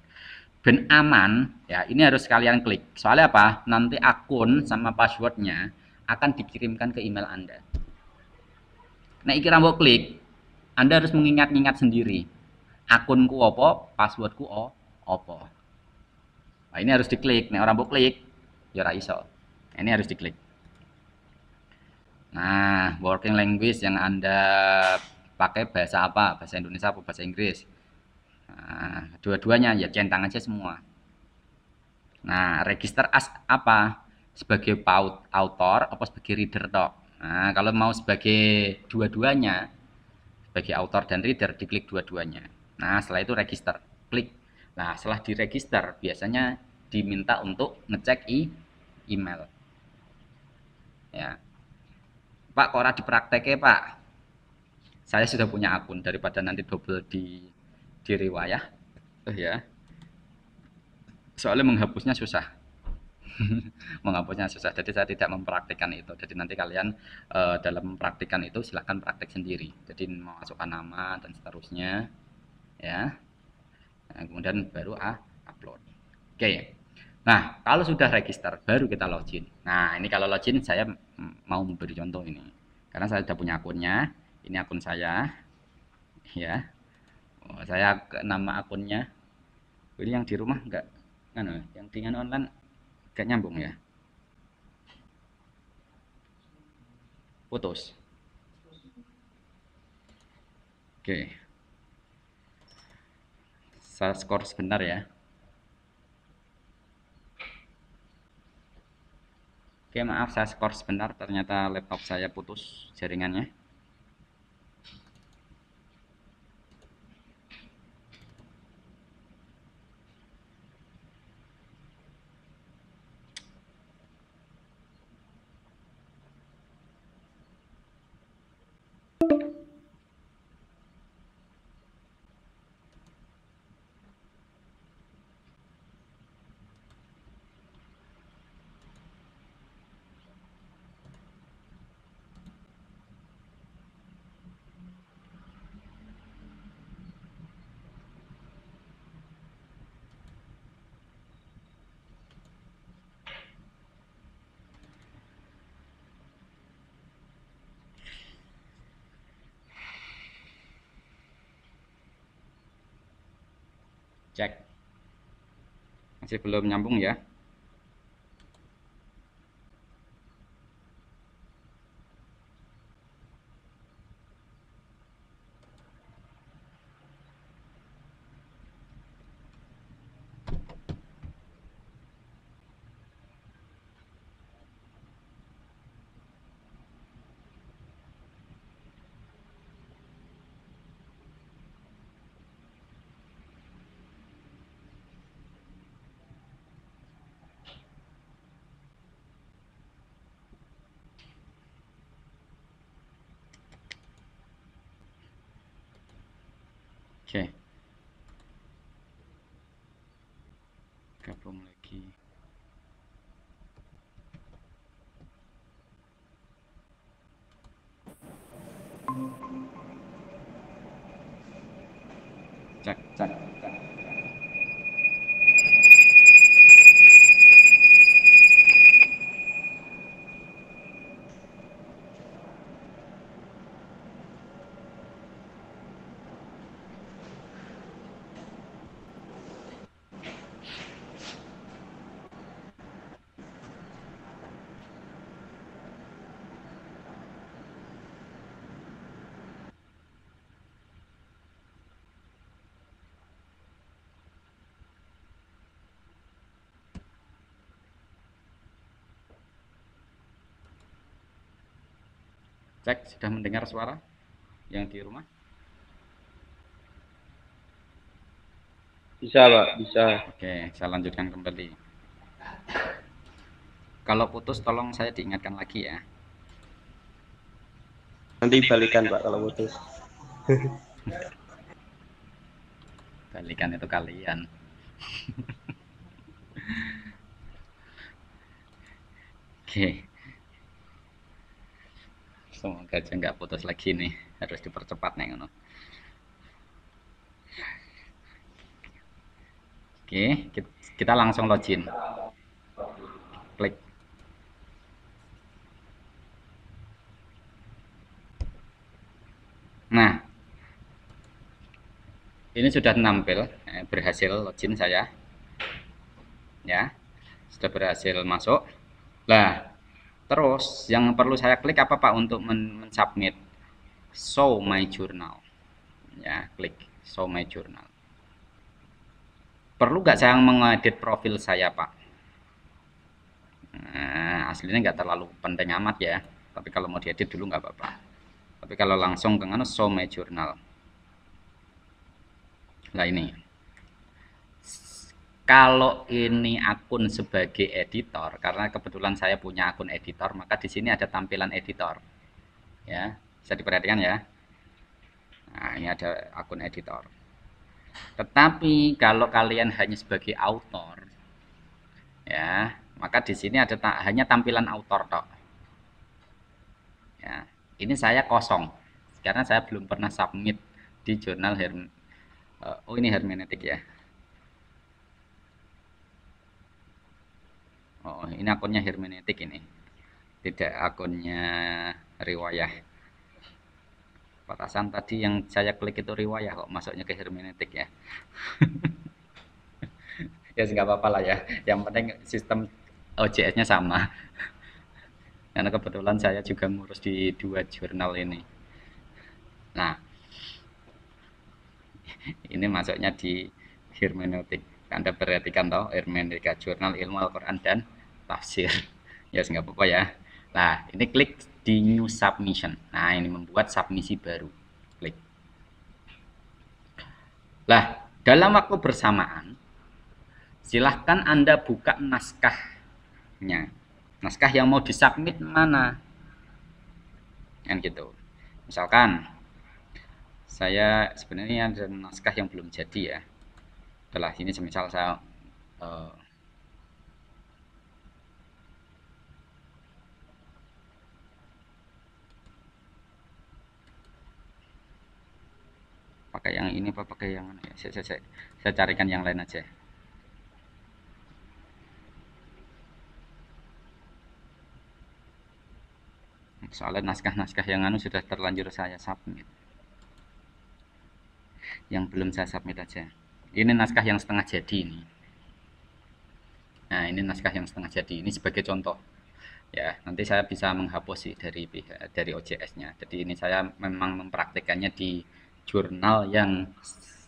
Ben aman, ya ini harus kalian klik. Soalnya apa? Nanti akun sama passwordnya akan dikirimkan ke email Anda. Nah, iki rambo klik, Anda harus mengingat-ingat sendiri. Akunku opo, passwordku opo. Nah, ini harus diklik. Nah, orang mau klik, ya ora iso. Ini harus diklik. Nah, working language yang Anda pakai bahasa apa? Bahasa Indonesia atau bahasa Inggris? Nah, dua-duanya ya centang aja semua. Nah, register as apa? Sebagai author apa sebagai reader toh? Nah, kalau mau sebagai dua-duanya, sebagai author dan reader diklik dua-duanya. Nah, setelah itu register, klik. Nah, setelah diregister biasanya diminta untuk ngecek email. Ya. Pak, kok ora diprakteknya, Pak? Saya sudah punya akun daripada nanti double di riwayah. Oh ya. Soalnya menghapusnya susah. Menghapusnya susah. Jadi saya tidak mempraktikkan itu. Jadi nanti kalian dalam mempraktikkan itu silahkan praktek sendiri. Jadi memasukkan nama dan seterusnya, ya. Nah, kemudian baru upload. Oke. Nah, kalau sudah register, baru kita login. Nah, ini kalau login saya mau memberi contoh ini. Karena saya sudah punya akunnya. Ini akun saya, ya. Oh, saya ke nama akunnya. Ini yang di rumah enggak, yang dengan online enggak nyambung ya. Putus. Oke. Saya skor sebentar ya. Oke, maaf saya skor sebentar, ternyata laptop saya putus jaringannya. Cek. Masih belum nyambung ya. Oke. Gabung lagi. Cek, cek, cek. Cek, sudah mendengar suara yang di rumah? Bisa, Pak, bisa. Oke, saya lanjutkan kembali. Kalau putus tolong saya diingatkan lagi ya. Nanti balikan, Pak, kalau putus. Balikan itu kalian. Oke. Semoga aja nggak putus lagi nih. Harus dipercepat nih. Oke, kita langsung login. Klik. Nah, ini sudah nampil, berhasil login saya. Ya, sudah berhasil masuk. Nah, terus yang perlu saya klik apa Pak untuk mensubmit? Show my journal. Ya, klik show my journal. Perlu nggak saya mengedit profil saya Pak? Nah, aslinya nggak terlalu penting amat ya. Tapi kalau mau diedit dulu nggak apa-apa. Tapi kalau langsung ke mana show my journal. Nah ini. Kalau ini akun sebagai editor, karena kebetulan saya punya akun editor, maka di sini ada tampilan editor. Ya, bisa diperhatikan ya. Nah, ini ada akun editor. Tetapi kalau kalian hanya sebagai author, ya, maka di sini ada hanya tampilan author tok. Ya, ini saya kosong karena saya belum pernah submit di jurnal oh ini hermeneutik ya. Oh, ini akunnya hermeneutik ini. Tidak akunnya riwayah. Perasaan tadi yang saya klik itu riwayah kok masuknya ke hermeneutik ya. Ya nggak apa-apa lah ya. Yang penting sistem OJS-nya sama. Karena kebetulan saya juga ngurus di dua jurnal ini. Nah, ini masuknya di hermeneutik. Anda perhatikan toh, hermeneutika jurnal ilmu Al-Quran dan tafsir. Ya, nggak apa-apa ya. Nah, ini klik di new submission. Nah, ini membuat submisi baru. Klik. Lah, dalam waktu bersamaan, silahkan Anda buka naskahnya. Naskah yang mau disubmit mana? Kan gitu. Misalkan, saya sebenarnya ada naskah yang belum jadi ya. Setelah ini semisal saya pakai yang ini apa pakai yang ya, saya carikan yang lain aja. Soalnya naskah-naskah yang sudah terlanjur saya submit. Yang belum saya submit aja. Ini naskah yang setengah jadi ini. Nah, ini naskah yang setengah jadi. Ini sebagai contoh. Ya, nanti saya bisa menghapus sih dari OJS-nya. Jadi ini saya memang mempraktikannya di jurnal yang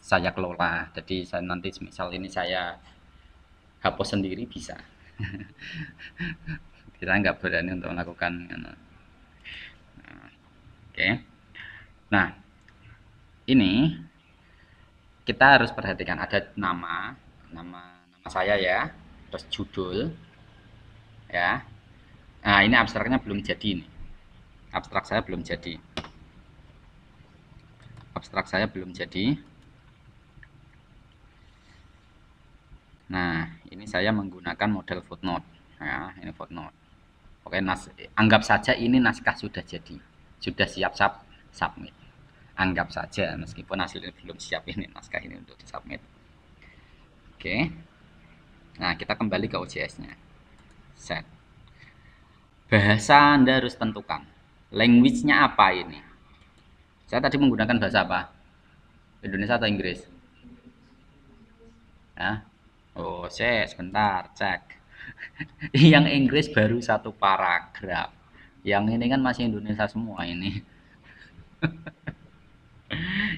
saya kelola. Jadi saya nanti misal ini saya hapus sendiri bisa. Kita nggak berani untuk melakukan. Oke. Nah, ini kita harus perhatikan ada nama saya ya, terus judul ya. Nah, ini abstraknya belum jadi nih. Abstrak saya belum jadi. Abstrak saya belum jadi. Nah, ini saya menggunakan model footnote. Ya, ini footnote. Oke, anggap saja ini naskah sudah jadi. Sudah siap submit. Anggap saja meskipun hasilnya belum siap ini naskah ini untuk disubmit. Oke. Nah, kita kembali ke OJS-nya. Set. Bahasa Anda harus tentukan. Language-nya apa ini? Saya tadi menggunakan bahasa apa? Indonesia atau Inggris? Ya. Oh, sebentar, cek. Yang Inggris baru satu paragraf. Yang ini kan masih Indonesia semua ini.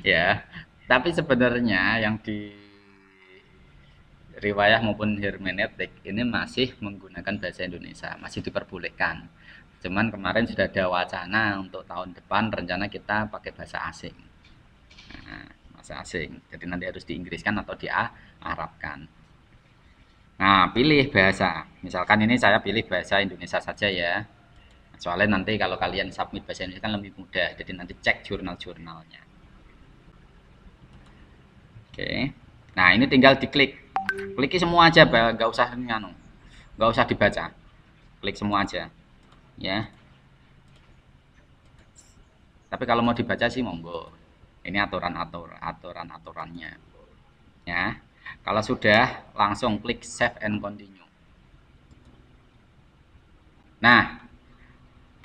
Ya, tapi sebenarnya yang di riwayah maupun hermeneutik ini masih menggunakan bahasa Indonesia, masih diperbolehkan. Cuman kemarin sudah ada wacana untuk tahun depan rencana kita pakai bahasa asing. Nah, bahasa asing. Jadi nanti harus diinggriskan atau diarabkan. Nah, pilih bahasa. Misalkan ini saya pilih bahasa Indonesia saja ya. Soalnya nanti kalau kalian submit bahasa Indonesia kan lebih mudah. Jadi nanti cek jurnal-jurnalnya. Oke. Nah, ini tinggal diklik. Klik semua aja, nggak usah nggak usah dibaca. Klik semua aja. Ya. Tapi kalau mau dibaca sih monggo. Ini aturan-aturannya. Ya. Kalau sudah, langsung klik save and continue. Nah,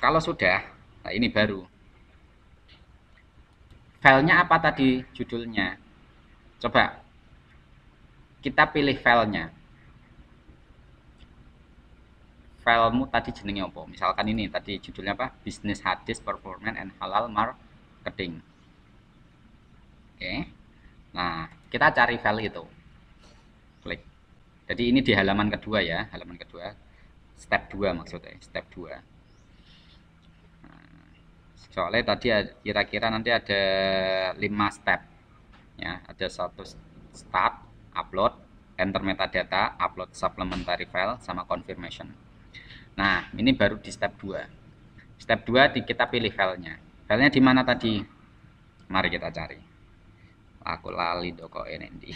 kalau sudah, nah ini baru. Filenya apa tadi judulnya? Coba kita pilih filenya. Filemu tadi jenenge apa? Misalkan ini tadi judulnya apa? Business Hadis Performance and Halal Marketing. Oke. Nah, kita cari file itu. Klik. Jadi ini di halaman kedua ya, halaman kedua. Step 2 maksudnya, step 2. Nah, soalnya tadi kira-kira nanti ada 5 step. Ya, ada satu start, upload, enter metadata, upload supplementary file, sama confirmation. Nah, ini baru di step 2. Step 2 kita pilih filenya. Filenya di mana tadi? Mari kita cari. Aku lali doko ini.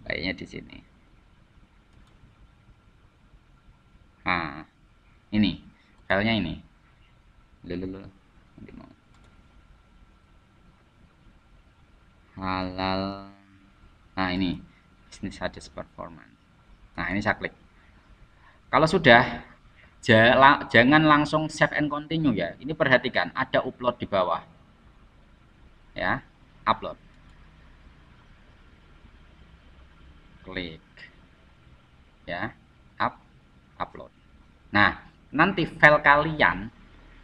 Kayaknya di sini. Nah, ini filenya ini. Halal. Nah, ini Business Hadis Performance. Nah, ini saya klik. Kalau sudah, jangan langsung save and continue ya. Ini perhatikan, ada upload di bawah. Ya, upload. Klik. Ya, upload. Nah, nanti file kalian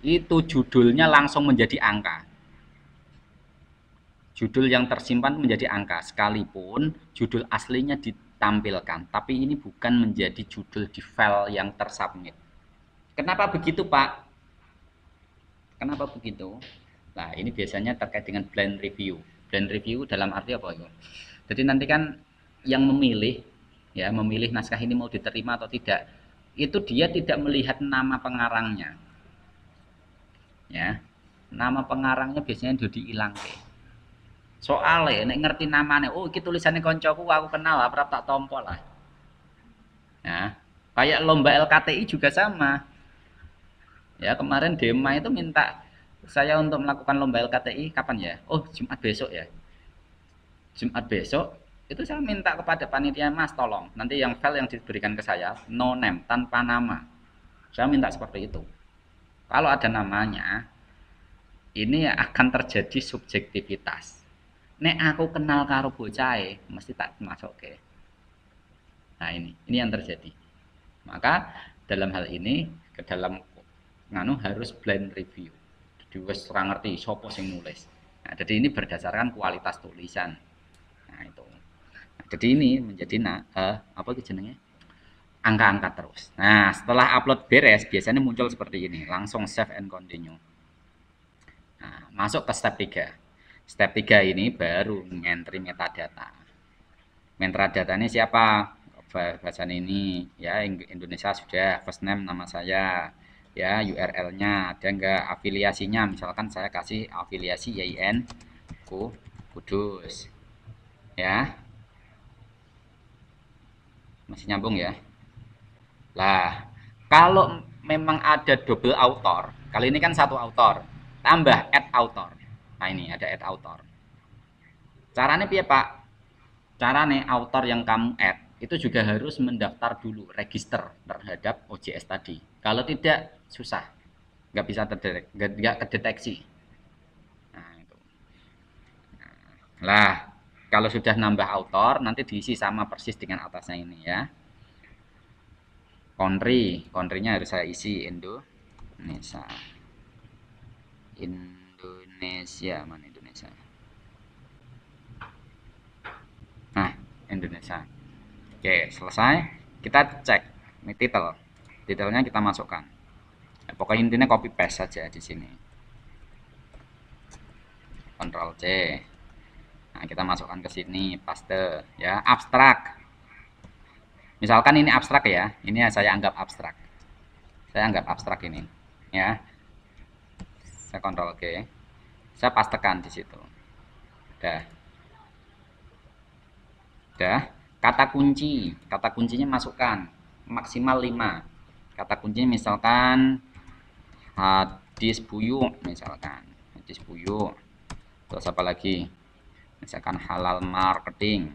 itu judulnya langsung menjadi angka. Judul yang tersimpan menjadi angka, sekalipun judul aslinya ditampilkan, tapi ini bukan menjadi judul di file yang tersubmit. Kenapa begitu, Pak? Kenapa begitu? Nah, ini biasanya terkait dengan blind review. Blind review dalam arti apa itu? Jadi nanti kan yang memilih, ya, memilih naskah ini mau diterima atau tidak, itu dia tidak melihat nama pengarangnya. Ya, nama pengarangnya biasanya udah dihilangke. Soalnya nek ngerti namanya, oh iki tulisannya koncoku aku kenal lah, prap tak tompo lah. Nah, kayak lomba LKTI juga sama. Ya, kemarin Dema itu minta saya untuk melakukan lomba LKTI kapan ya? Oh, Jumat besok ya. Jumat besok itu saya minta kepada panitia, Mas tolong nanti yang file yang diberikan ke saya no name, tanpa nama. Saya minta seperti itu. Kalau ada namanya, ini akan terjadi subjektivitas. Nek aku kenal karo bocahe, mesti tak masuk ke. Nah, ini yang terjadi. Maka dalam hal ini ke dalam nganu harus blind review. Jadi wis ora ngerti sapa sing nulis. Nah, jadi ini berdasarkan kualitas tulisan. Nah, itu. Nah, jadi ini menjadi apa jenenge? Angka-angka terus. Nah, setelah upload beres biasanya muncul seperti ini, langsung save and continue. Nah, masuk ke step 3. Step 3 ini baru entry metadata. Metadata ini siapa? Bahasa ini ya, Indonesia sudah, first name nama saya, ya, URL-nya ada enggak, afiliasinya, misalkan saya kasih afiliasi YIN Kudus. Ya. Masih nyambung ya? Lah, kalau memang ada double author, kali ini kan satu author, tambah add author. Nah, ini ada add author. Caranya piye, Pak? Caranya author yang kamu add itu juga harus mendaftar dulu, register terhadap OJS tadi. Kalau tidak, susah. Nggak bisa nggak kedeteksi. Nah, itu. Lah, kalau sudah nambah author, nanti diisi sama persis dengan atasnya ini ya. Country-nya harus saya isi Indonesia. Mana Indonesia? Nah, Indonesia. Oke, selesai. Kita cek ini title. Titelnya kita masukkan. Ya, pokoknya intinya copy paste saja di sini. Ctrl C. Nah, kita masukkan ke sini, paste ya, abstrak. Misalkan ini abstrak ya. Ini saya anggap abstrak. Saya anggap abstrak ini, ya. Saya Ctrl G. Saya pastekan di situ. Udah. Kata kuncinya masukkan maksimal 5. Kata kuncinya misalkan hadis buyuk, misalkan hadis buyuk. Terus apa lagi? Misalkan halal marketing.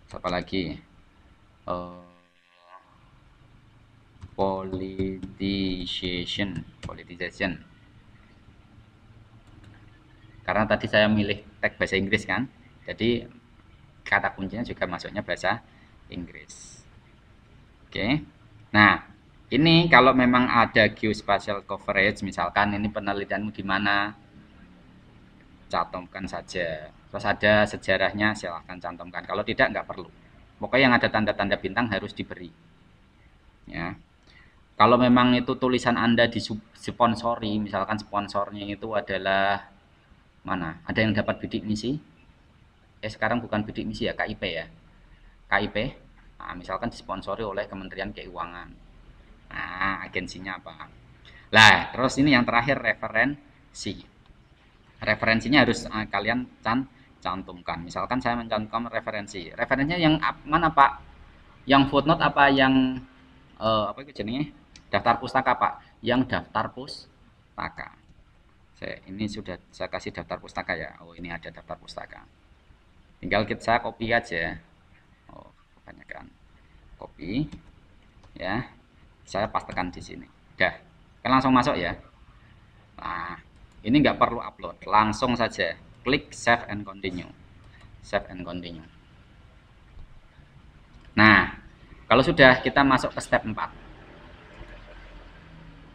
Terus apa lagi? Politicization. Karena tadi saya milih tag bahasa Inggris kan, jadi kata kuncinya juga masuknya bahasa Inggris. Oke. Nah, ini kalau memang ada geospatial coverage, misalkan ini penelitianmu di mana, cantumkan saja. Terus ada sejarahnya, silahkan cantumkan. Kalau tidak, nggak perlu. Pokoknya yang ada tanda-tanda bintang harus diberi. Ya. Kalau memang itu tulisan Anda disponsori, misalkan sponsornya itu adalah mana? Ada yang dapat bidik misi? Sekarang bukan bidik misi ya, KIP ya. KIP, nah, misalkan disponsori oleh Kementerian Keuangan. Nah, agensinya apa? Lah, terus ini yang terakhir referensi. Referensinya harus kalian cantumkan. Misalkan saya mencantumkan referensi. Referensinya yang mana, Pak? Yang footnote apa yang apa itu jenenge? Daftar pustaka, Pak. Yang daftar pustaka. Ini sudah saya kasih daftar pustaka ya. Oh, ini ada daftar pustaka. Tinggal saya copy aja. Oh, kebanyakan. Copy. Ya. Saya pastekan di sini. Udah. Kan langsung masuk ya. Nah, ini nggak perlu upload. Langsung saja klik save and continue. Save and continue. Nah, kalau sudah, kita masuk ke step 4.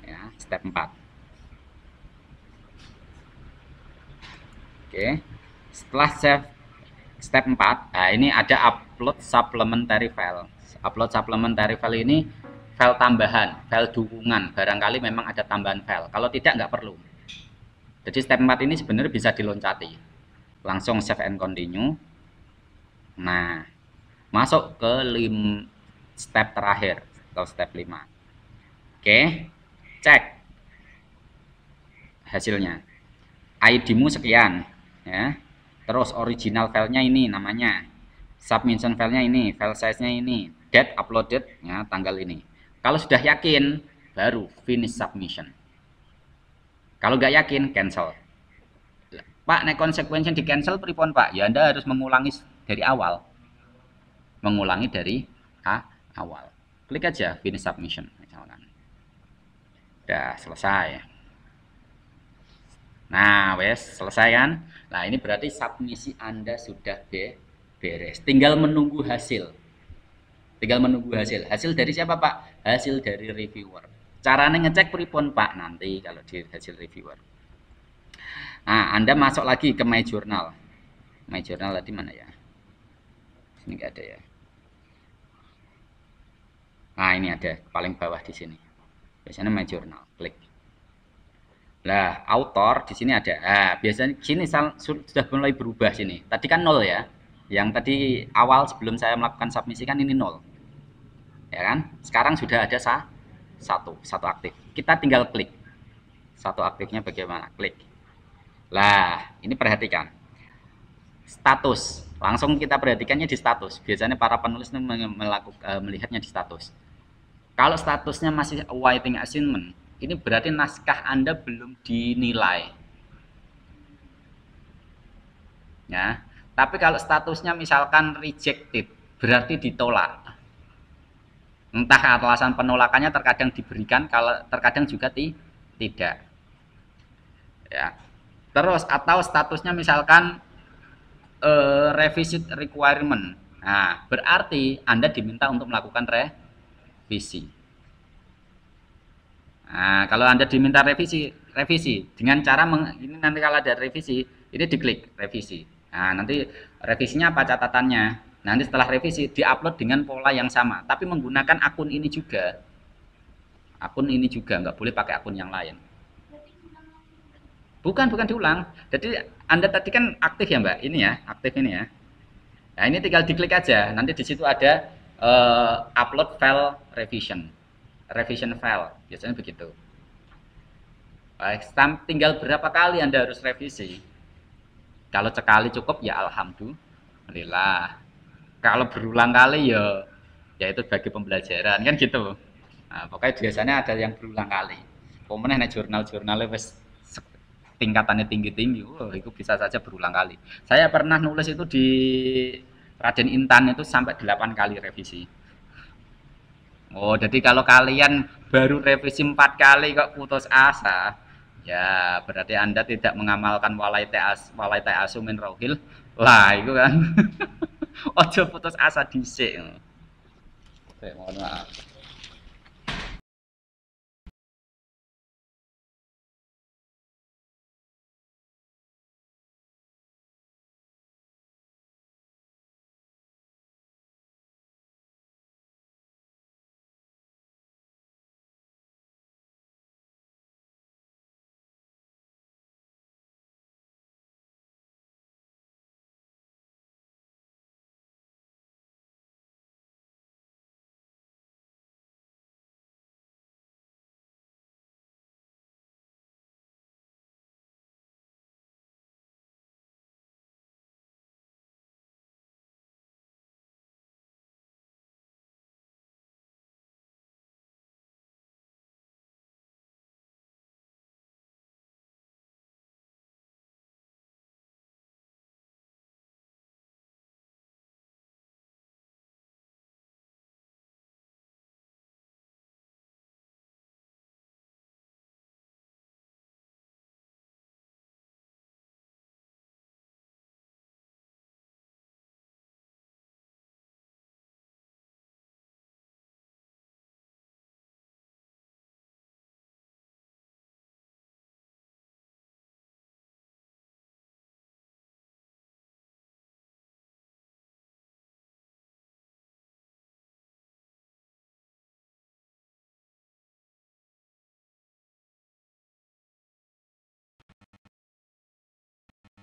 Ya, step 4. Oke. Setelah step 4, nah ini ada upload supplementary file. Upload supplementary file ini file tambahan, file dukungan. Barangkali memang ada tambahan file. Kalau tidak, nggak perlu. Jadi step 4 ini sebenarnya bisa diloncati. Langsung save and continue. Nah, masuk ke step terakhir atau step 5. Oke, cek hasilnya. ID-mu sekian, ya. Terus original filenya ini namanya. Submission filenya ini, file size-nya ini, date uploaded ya, tanggal ini. Kalau sudah yakin, baru finish submission. Kalau nggak yakin, cancel. Pak, nek konsekuensi di cancel pripun Pak? Ya Anda harus mengulangi dari awal. Mengulangi dari awal. Klik aja finish submission misalkan. Udah selesai. Nah, wes selesai kan? Nah, ini berarti submisi Anda sudah beres. Tinggal menunggu hasil. Tinggal menunggu hasil. Hasil dari siapa, Pak? Hasil dari reviewer. Caranya ngecek pripun, Pak? Nanti kalau di hasil reviewer. Nah, Anda masuk lagi ke My Journal. My Journal tadi mana ya? Sini nggak ada ya. Nah, ini ada paling bawah di sini. Biasanya My Journal. Klik. Nah, author di sini ada. Nah, biasanya sini sudah mulai berubah sini. Tadi kan 0 ya. Yang tadi awal sebelum saya melakukan submisi kan ini 0. Ya kan? Sekarang sudah ada satu aktif. Kita tinggal klik. Satu aktifnya bagaimana? Klik. Lah, ini perhatikan. Status. Langsung kita perhatikannya di status. Biasanya para penulis melihatnya di status. Kalau statusnya masih awaiting assignment, ini berarti naskah Anda belum dinilai. Ya. Tapi kalau statusnya misalkan rejected, berarti ditolak. Entah alasan penolakannya terkadang diberikan, kalau terkadang juga tidak. Ya. Terus atau statusnya misalkan revisit requirement. Nah, berarti Anda diminta untuk melakukan revisi. Nah, kalau Anda diminta revisi dengan cara ini nanti kalau ada revisi, ini diklik revisi. Nah, nanti revisinya apa catatannya? Nanti setelah revisi diupload dengan pola yang sama, tapi menggunakan akun ini juga. Akun ini juga nggak boleh pakai akun yang lain. Bukan diulang. Jadi Anda tadi kan aktif ya, Mbak. Ini ya, aktif ini ya. Nah, ini tinggal diklik aja. Nanti di situ ada upload file revision file. Biasanya begitu. Baik, tinggal berapa kali Anda harus revisi. Kalau sekali cukup ya alhamdulillah. Kalau berulang kali ya itu bagi pembelajaran kan gitu. Nah, pokoknya biasanya ada yang berulang kali. Pemenang jurnal-jurnalnya wes tingkatannya tinggi-tinggi, itu bisa saja berulang kali. Saya pernah nulis itu di Raden Intan itu sampai 8 kali revisi. Oh, jadi kalau kalian baru revisi 4 kali kok putus asa, ya berarti Anda tidak mengamalkan walai ta'asu min rohil. Lah, itu kan. Ojo putus asa dhisik. Mohon maaf.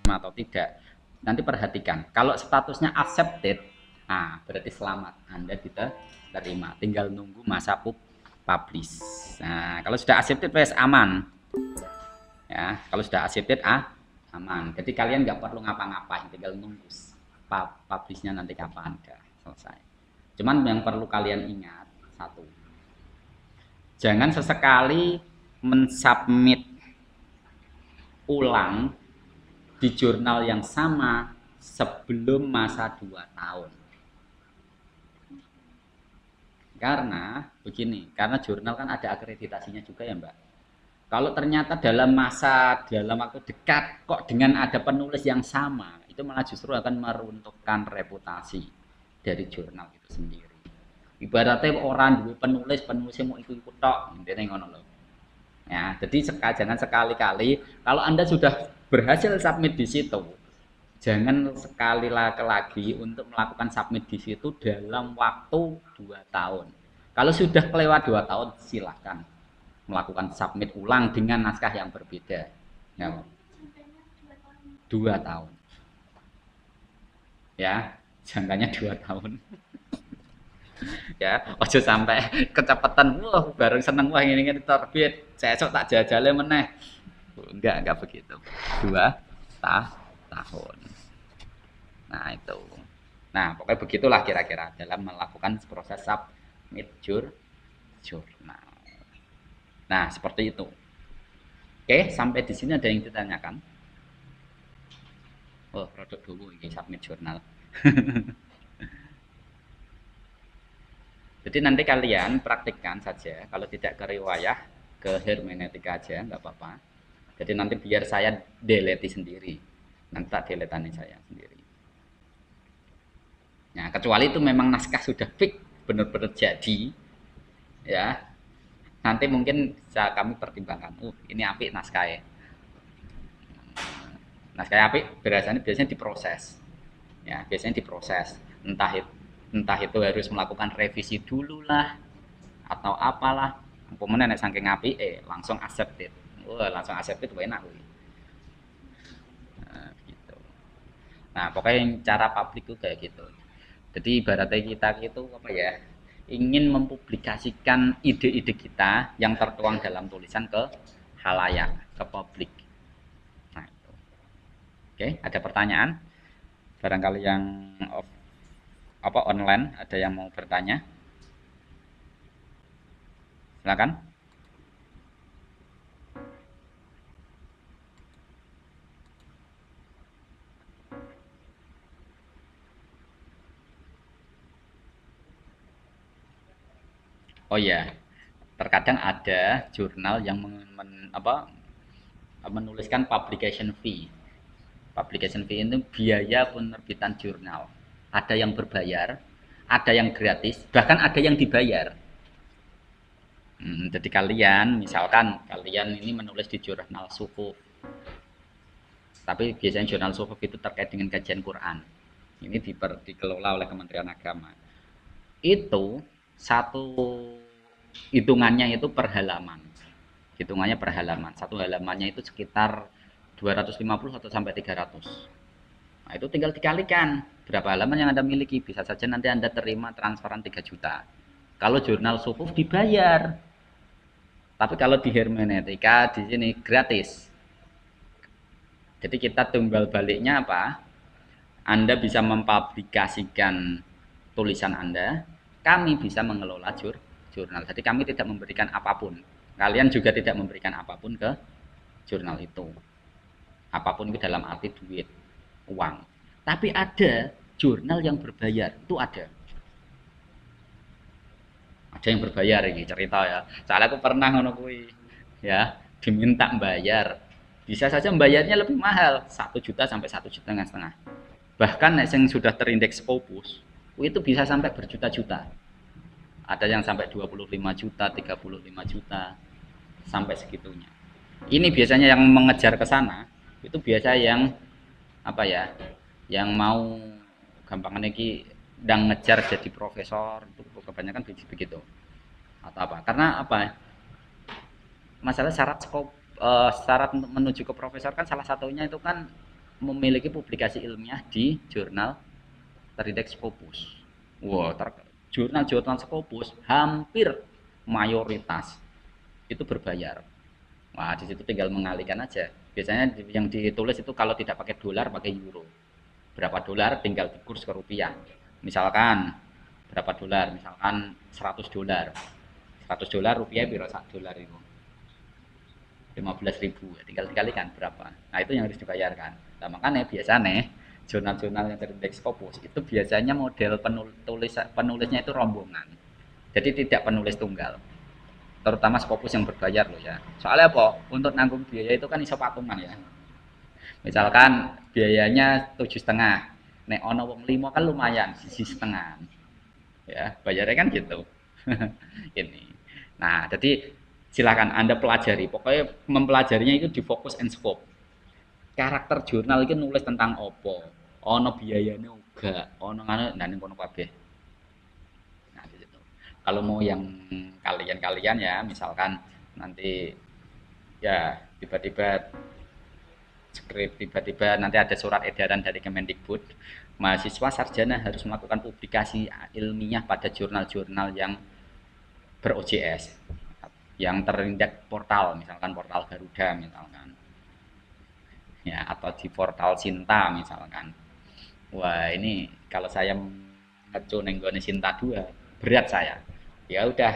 atau tidak. Nanti perhatikan, kalau statusnya accepted, nah berarti selamat, Anda diterima. Tinggal nunggu masa publish. Nah, kalau sudah accepted, wes aman. Ya, kalau sudah accepted, aman. Jadi kalian nggak perlu ngapa-ngapain, tinggal nunggu publishnya nanti kapan, udah selesai. Cuman yang perlu kalian ingat satu, jangan sesekali mensubmit ulang di jurnal yang sama sebelum masa 2 tahun. Karena begini, karena jurnal kan ada akreditasinya juga ya Mbak. Kalau ternyata dalam waktu dekat kok dengan ada penulis yang sama, itu malah justru akan meruntuhkan reputasi dari jurnal itu sendiri. Ibaratnya orang dua penulisnya mau ikut-ikut tok, intinya ngono loh. Ya, jadi jangan sekali-kali kalau Anda sudah berhasil submit di situ, jangan sekali lagi untuk melakukan submit di situ dalam waktu 2 tahun. Kalau sudah kelewat 2 tahun, silahkan melakukan submit ulang dengan naskah yang berbeda. Ya, 2 tahun. Ya, jangkanya 2 tahun. Ya, ojo sampai kecepatan, wah bareng seneng wah ini terbit, sesok tak jajale meneh. Enggak begitu. 2 tahun. Nah, itu. Nah, pokoknya begitulah kira-kira dalam melakukan proses submit jurnal. Nah, seperti itu. Oke, sampai di sini ada yang ditanyakan? Oh, produk dulu ini submit jurnal. Jadi nanti kalian praktikkan saja, kalau tidak ke riwayah, ke hermeneutika aja, nggak apa-apa. Jadi nanti biar saya delete sendiri, nanti tak deletein saya sendiri. Nah, kecuali itu memang naskah sudah fix, benar-benar jadi, ya. Nanti mungkin bisa kami pertimbangkan, ini apik naskahnya. Naskah apik biasanya diproses, ya biasanya diproses. Entah itu harus melakukan revisi dulu lah atau apalah. Umpamanya nek saking apik langsung accepted. Wah, langsung accepted enak kuwi. Nah, gitu. Nah, pokoknya cara publik itu kayak gitu. Jadi ibaratnya kita itu apa ya? Ingin mempublikasikan ide-ide kita yang tertuang dalam tulisan ke halayak, ke publik. Nah, itu. Oke, ada pertanyaan? Barangkali yang online ada yang mau bertanya? Silakan. Oh ya, terkadang ada jurnal yang menuliskan publication fee. Publication fee itu biaya penerbitan jurnal. Ada yang berbayar, ada yang gratis, bahkan ada yang dibayar. Jadi misalkan kalian ini menulis di jurnal suhuf, tapi biasanya jurnal suhuf itu terkait dengan kajian Quran. Ini dikelola oleh Kementerian Agama. Itu satu hitungannya itu per halaman. Hitungannya per halaman. Satu halamannya itu sekitar 250 atau sampai 300. Nah, itu tinggal dikalikan berapa halaman yang Anda miliki. Bisa saja nanti Anda terima transferan 3 juta. Kalau jurnal suhuf dibayar. Tapi kalau di hermeneutika di sini gratis. Jadi kita tumbal baliknya apa? Anda bisa mempublikasikan tulisan Anda, kami bisa mengelola jurnal. Jadi kami tidak memberikan apapun. Kalian juga tidak memberikan apapun ke jurnal itu. Apapun itu dalam arti duit, uang. Tapi ada jurnal yang berbayar, itu ada. Ada yang berbayar ini cerita ya. Soalnya aku pernah ngono kuwi. Ya, diminta bayar. Bisa saja membayarnya lebih mahal, 1 juta sampai 1,5 juta. Bahkan yang sudah terindeks Opus, itu bisa sampai berjuta-juta. Ada yang sampai 25 juta, 35 juta, sampai segitunya. Ini biasanya yang mengejar ke sana, itu biasa yang yang mau gampangnya dan ngejar jadi profesor, itu kebanyakan begitu. Atau apa? Karena masalah syarat untuk menuju ke profesor kan salah satunya itu kan memiliki publikasi ilmiah di jurnal terindeks Scopus. Wow, jurnal-jurnal Scopus hampir mayoritas itu berbayar. Wah, di situ tinggal mengalihkan aja. Biasanya yang ditulis itu kalau tidak pakai dolar, pakai euro. Berapa dolar tinggal dikurs ke rupiah. Misalkan berapa dolar? Misalkan 100 dolar. 100 dolar rupiah biro 1 dolar itu. 15.000, tinggal dikalikan berapa. Nah, itu yang harus dibayarkan. Nah, makanya biasanya jurnal-jurnal yang terindeks Scopus itu biasanya model penulisnya itu rombongan. Jadi tidak penulis tunggal. Terutama Scopus yang berbayar loh ya. Soalnya apa? Untuk nanggung biaya itu kan iso patungan ya. Misalkan biayanya 7,5. Nek ono wong 5 kan lumayan, 1,5. Ya, bayarnya kan gitu. Ini. Nah, jadi silakan Anda pelajari. Pokoknya mempelajarinya itu di focus and scope. Karakter jurnal itu nulis tentang opo. Ono biayanya uga, ono ngono nang kono kabeh. Nah, gitu. Kalau mau yang kalian-kalian ya, misalkan nanti ya tiba-tiba skrip, tiba-tiba nanti ada surat edaran dari Kemendikbud, mahasiswa sarjana harus melakukan publikasi ilmiah pada jurnal-jurnal yang ber-OJS, yang terindeks portal, misalkan portal Garuda misalkan, ya, atau di portal Sinta misalkan. Wah, ini kalau saya ngecu nenggone Sinta 2 berat saya. Ya udah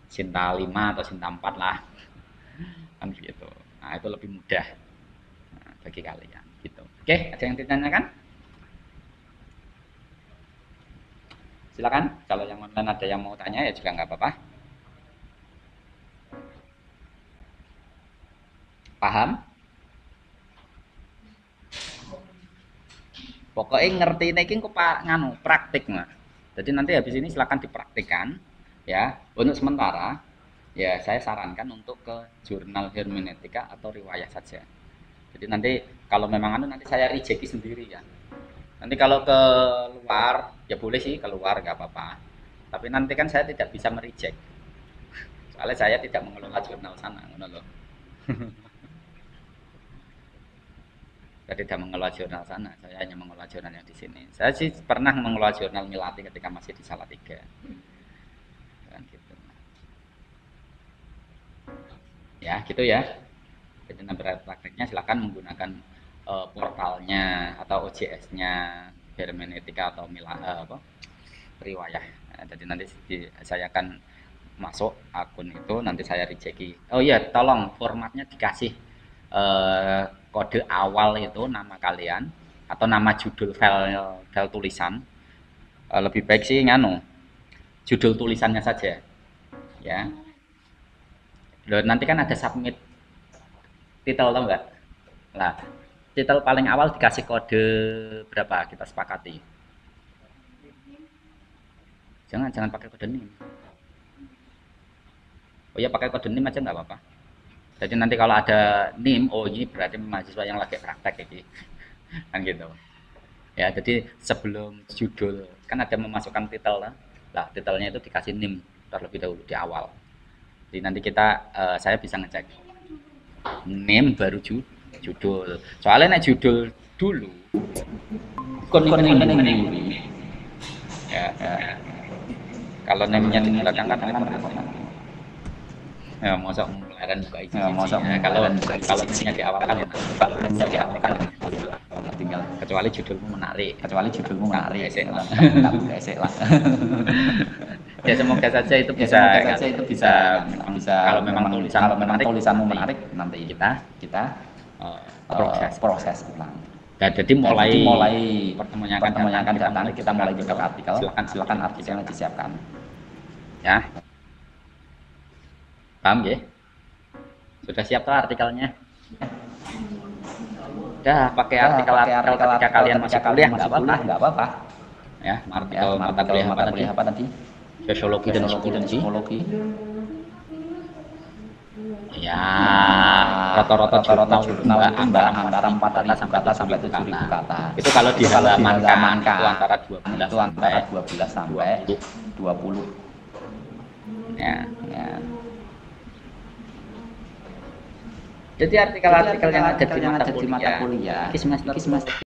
Sinta 5 atau Sinta 4 lah, kan gitu. Nah, itu lebih mudah bagi kalian gitu. Oke, ada yang ditanyakan? Silakan, kalau yang online ada yang mau tanya ya juga nggak apa-apa. Paham? Pokoknya ngerti ini kok Pak nganu praktik mah. Jadi nanti habis ini silakan dipraktikkan ya. Untuk sementara ya saya sarankan untuk ke jurnal hermeneutika atau riwayah saja. Jadi nanti kalau memang nanti saya rejeki sendiri ya. Nanti kalau ke luar ya boleh sih keluar nggak apa-apa. Tapi nanti kan saya tidak bisa mereject. Soalnya saya tidak mengelola jurnal sana, loh. Saya tidak mengelola jurnal sana, saya hanya mengelola jurnal yang di sini. Saya sih pernah mengelola jurnal Milati ketika masih di Salatiga. Kan gitu. Ya, gitu ya. Jadi prakteknya silakan menggunakan portalnya atau OJS-nya hermeneutika atau riwayah. Nah, jadi nanti saya akan masuk akun itu, nanti saya rejeki. Oh iya, tolong formatnya dikasih kode awal itu nama kalian atau nama judul file tulisan. Lebih baik sih nganu judul tulisannya saja ya. Loh, nanti kan ada submit title, tau nggak? Nah, title paling awal dikasih kode berapa kita sepakati. Jangan pakai kode NIM. Oh ya, pakai kode NIM aja nggak apa-apa. Jadi nanti kalau ada NIM, oh ini berarti mahasiswa yang lagi praktek ini. Kan gitu. Ya, jadi sebelum judul kan ada memasukkan titel lah. Lah, titelnya itu dikasih NIM terlebih dahulu di awal. Jadi nanti saya bisa ngecek NIM baru judul. Soalnya judul dulu ya. Kalau NIM-nya di belakang kan ya, mosok melaran buka isi. Kalau NIM-nya di awal kan tinggal kecuali judulmu menarik. Esek lah. Ya semoga saja itu bisa kalau memang tulisanmu menarik nanti kita proses ulang. Dan jadi mulai pertemuan yang akan datang kita mulai buka artikel. Silakan artikelnya disiapkan. Ya. Paham ya? Sudah siap tuh artikelnya? Udah pakai artikel ketika kalian masih kuliah nggak apa-apa. Ya, artikel mata kuliah apa tadi? Sosiologi dan psikologi. Ya, rata-rata jurnal antara 4 kata sampai 7 kata. Itu kalau di halaman itu antara 12 sampai 20. Ya. Jadi artikel-artikel yang ada di mata kuliah, ini semester